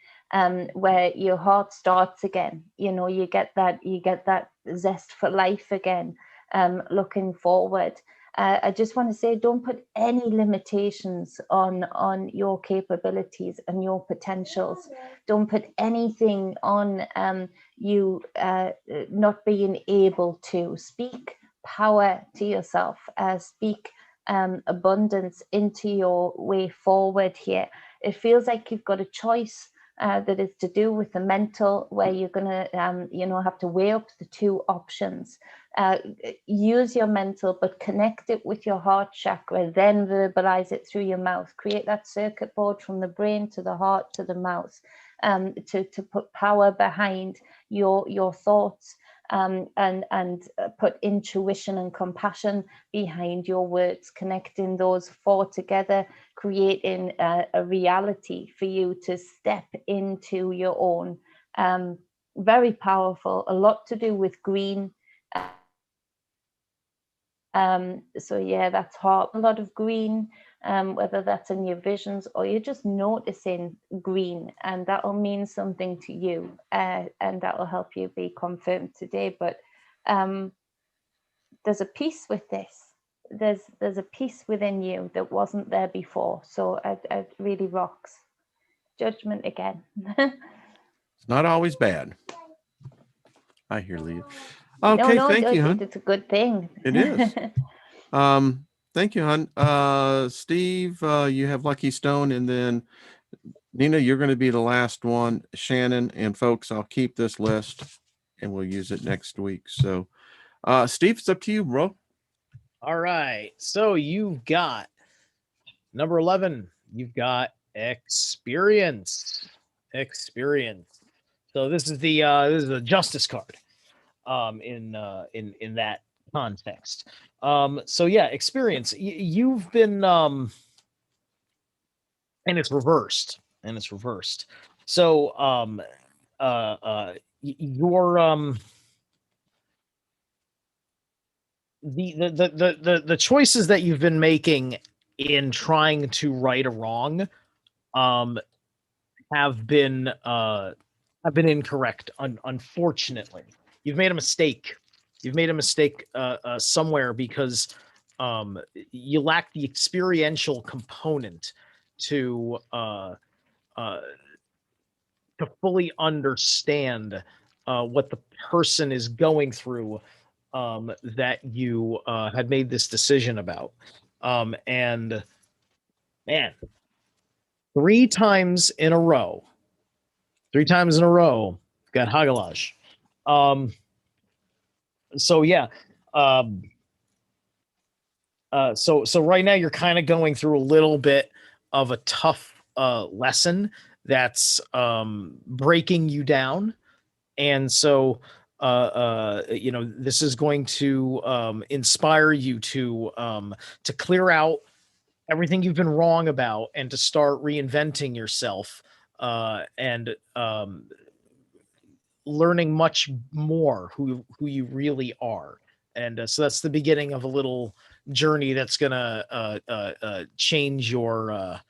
where your heart starts again. You get that zest for life again, looking forward. I just want to say, don't put any limitations on your capabilities and your potentials. Don't put anything on you not being able to speak power to yourself, speak abundance into your way forward here. It feels like you've got a choice that is to do with the mental, where you're going to have to weigh up the two options. Use your mental, but connect it with your heart chakra, then verbalize it through your mouth. Create that circuit board from the brain to the heart to the mouth, to put power behind your thoughts. And put intuition and compassion behind your words, connecting those four together, creating a reality for you to step into your own. Very powerful, a lot to do with green. So yeah, that's heart, a lot of green, whether that's in your visions or you're just noticing green, and that will mean something to you, and that will help you be confirmed today. But there's a peace with this. There's a peace within you that wasn't there before. So it really rocks. Judgment again. It's not always bad. I hear Leah. Okay, no, thank you, hon. It's a good thing. It is. Thank you, hon. Steve, you have Lucky Stone, and then Nina, you're going to be the last one. Shannon, and folks, I'll keep this list and we'll use it next week. So, Steve, it's up to you, bro. All right. So you've got number 11. You've got experience. Experience. So this is the justice card. In that context. So yeah, experience. You've been and it's reversed. So your the choices that you've been making in trying to right a wrong have been incorrect, unfortunately. You've made a mistake. Somewhere, because you lack the experiential component to fully understand what the person is going through that you had made this decision about. And man, three times in a row, got Hagalaj. So yeah. So right now you're kind of going through a little bit of a tough lesson that's breaking you down. And so this is going to inspire you to clear out everything you've been wrong about and to start reinventing yourself and learning much more who you really are. And so that's the beginning of a little journey that's gonna change your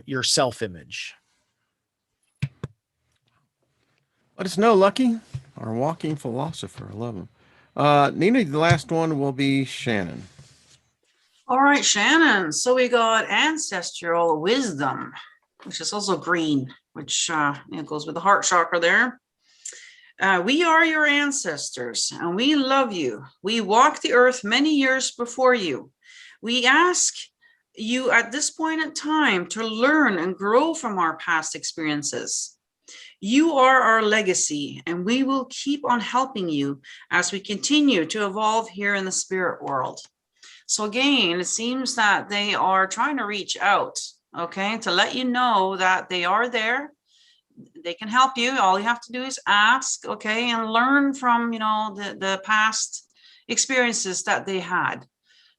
your self-image. Let us know, Lucky, our walking philosopher. I love him. Nina, the last one will be Shannon. All right, Shannon. So we got ancestral wisdom, which is also green, which goes with the heart chakra there. We are your ancestors and we love you. We walked the earth many years before you. We ask you at this point in time to learn and grow from our past experiences. You are our legacy, and we will keep on helping you as we continue to evolve here in the spirit world. So again, it seems that they are trying to reach out, okay, to let you know that they are there. They can help you. All you have to do is ask, okay, and learn from, the past experiences that they had.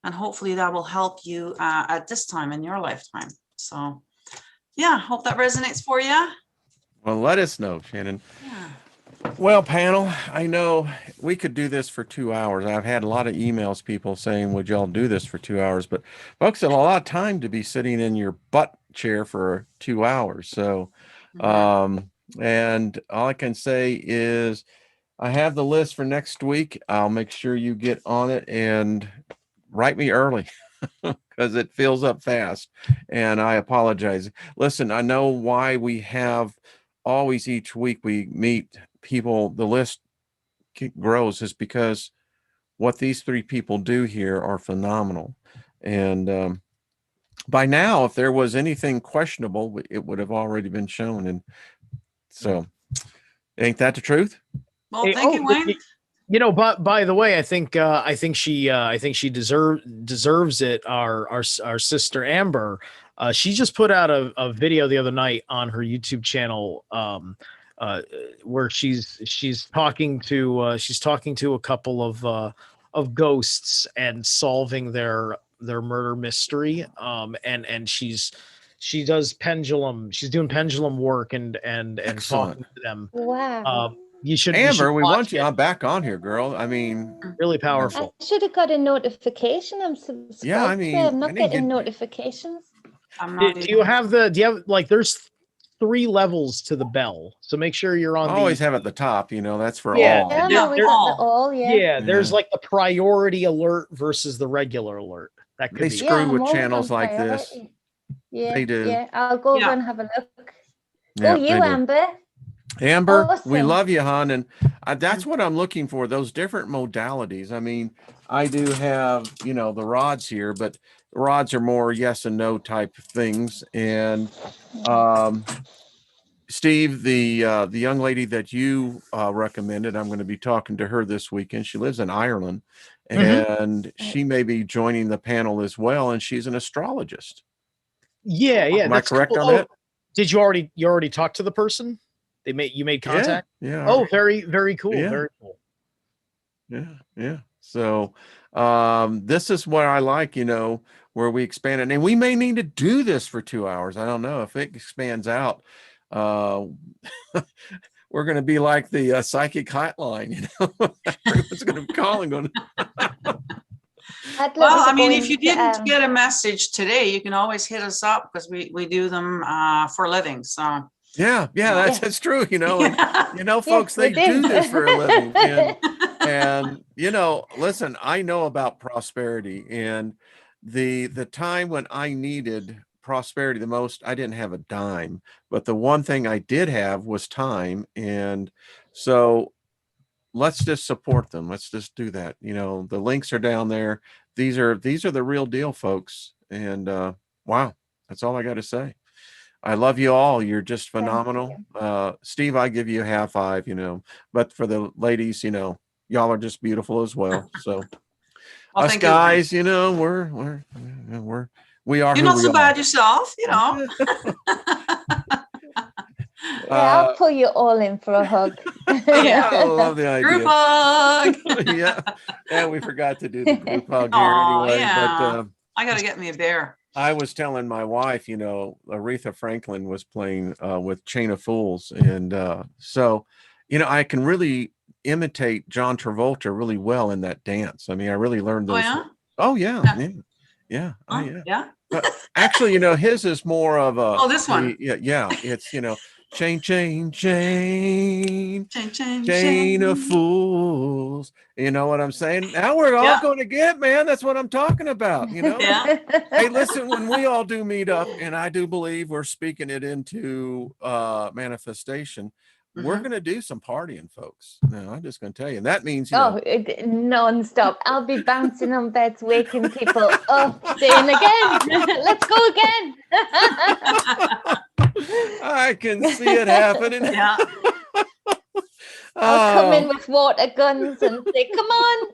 And hopefully that will help you at this time in your lifetime. So yeah, hope that resonates for you. Well, let us know, Shannon. Yeah. Well, panel, I know we could do this for 2 hours. I've had a lot of emails, people saying, would y'all do this for 2 hours? But folks, have a lot of time to be sitting in your butt chair for 2 hours. So, and all I can say is I have the list for next week. I'll make sure you get on it and write me early because it fills up fast. And I apologize. Listen, I know why we have always each week we meet people, the list grows is because what these three people do here are phenomenal. And by now, if there was anything questionable, it would have already been shown. And so ain't that the truth? Well, thank you, Wayne. But by the way, I think she deserves it. Our sister Amber, she just put out a video the other night on her YouTube channel, where she's talking to a couple of ghosts and solving their murder mystery. And she does pendulum. She's doing pendulum work and talking to them. Wow. You should, Amber, we want you back on here, girl. I mean, really powerful. I should have got a notification. I'm subscribed. Yeah, I mean, I'm not getting notifications. Do you have there's 3 levels to the bell, so make sure you're on. Always have at the top, that's for all. Yeah, I'm always at the all. Yeah, there's like the priority alert versus the regular alert. That could They be. screw with channels like this. Yeah, they do. Yeah, I'll go over and have a look. Yeah, you, Amber. Amber, awesome. We love you, hon, and that's what I'm looking for, those different modalities. I mean, I do have, the rods here, but rods are more yes and no type things. And Steve, the young lady that you recommended, I'm going to be talking to her this weekend. She lives in Ireland, and she may be joining the panel as well, and she's an astrologist. Yeah. Am I correct on that? Did you already talk to the person? You made contact? Yeah. Oh, very, very cool. Yeah. Very cool. Yeah. So this is what I like, where we expand it. And we may need to do this for 2 hours. I don't know if it expands out. We're going to be like the psychic hotline, Everyone's going to be calling on. Well, I mean, if you didn't get a message today, you can always hit us up because we do them for a living. So yeah, that's true. Folks, they do this for a living. And listen, I know about prosperity, and the time when I needed prosperity the most, I didn't have a dime, but the one thing I did have was time. And so let's just support them. Let's just do that. You know, the links are down there. These are the real deal, folks. And wow, that's all I got to say. I love you all. You're just phenomenal. Steve, I give you a half five, you know, but for the ladies, you know, y'all are just beautiful as well. So Well, us thank you. guys, you know, we are You're who not we so are. bad yourself, you know. I'll pull you all in for a hug. Yeah. I love the idea. Group hug. Yeah. And we forgot to do the group hug here Oh, anyway. yeah. But I got to get me a bear. I was telling my wife, you know, Aretha Franklin was playing with Chain of Fools. And so, you know, I can really imitate John Travolta really well in that dance. I mean, I really learned Oh, those. yeah? Oh, yeah. Yeah. Yeah. Yeah. Oh, Huh? yeah. Yeah. But actually, you know, his is more of a. Oh, this one. Yeah. It's, you know, chain, chain, chain. Chain, chain, Chain of chain. fools. You know what I'm saying? Now we're all Yeah. going to get, man. That's what I'm talking about. You know? Yeah. Hey, listen, when we all do meet up, and I do believe we're speaking it into manifestation, we're Mhm. going to do some partying, folks. No, I'm just going to tell you. And that means, you know, Non-stop. I'll be bouncing on beds, waking people up, saying again, let's go again. I can see it happening. Yeah. I'll come in Oh, with water guns and say, come on.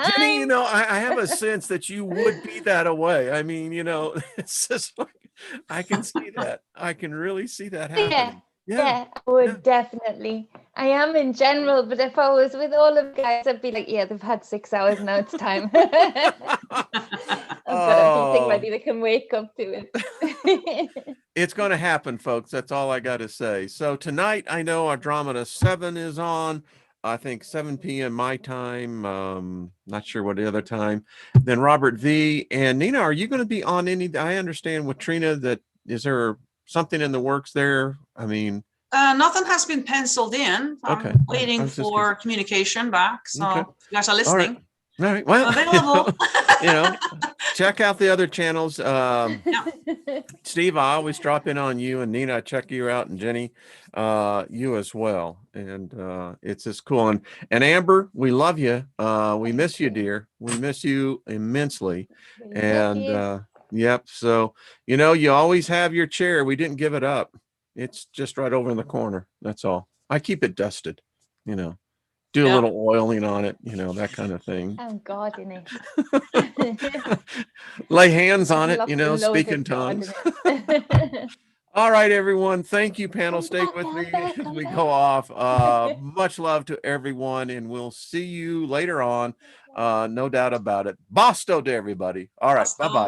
Jenny, you Time. know, I have a sense that you would be that way. I mean, you know, it's just like, I can see that. I can really see that happening. Yeah, I would definitely. I am in general, but if I was with all of the guys, I'd be like, yeah, they've had 6 hours, now it's time. I've got everything ready, they can wake up to it. It's going to happen, folks. That's all I got to say. So tonight, I know Andromeda 7 is on. I think 7 p.m. my time. Not sure what the other time. Then Robert V. And Nina, are you going to be on any? I understand with Trina that is there something in the works there? I mean, Nothing has been penciled in. I'm Okay. waiting I was just for communication back. So Okay. if you guys are all listening, right. Well, I'm available. you know, check out the other channels. Steve, I always drop in on you, and Nina, I check you out, and Jenny, you as well. And it's just cool. And Amber, we love you. We miss you, dear. We miss you immensely. And yep. So, you know, you always have your chair. We didn't give it up. It's just right over in the corner. That's all. I keep it dusted, you know. Do a little oiling on it, you know, that kind of thing. I'm God in it. Lay hands on it, you know, Loads speak in of God tongues. in it. All right, everyone. Thank you, panel. Come Stay back, with come me back, as come we back. go off. Much love to everyone, and we'll see you later on. No doubt about it. Basto to everybody. All right. Basto. Bye-bye.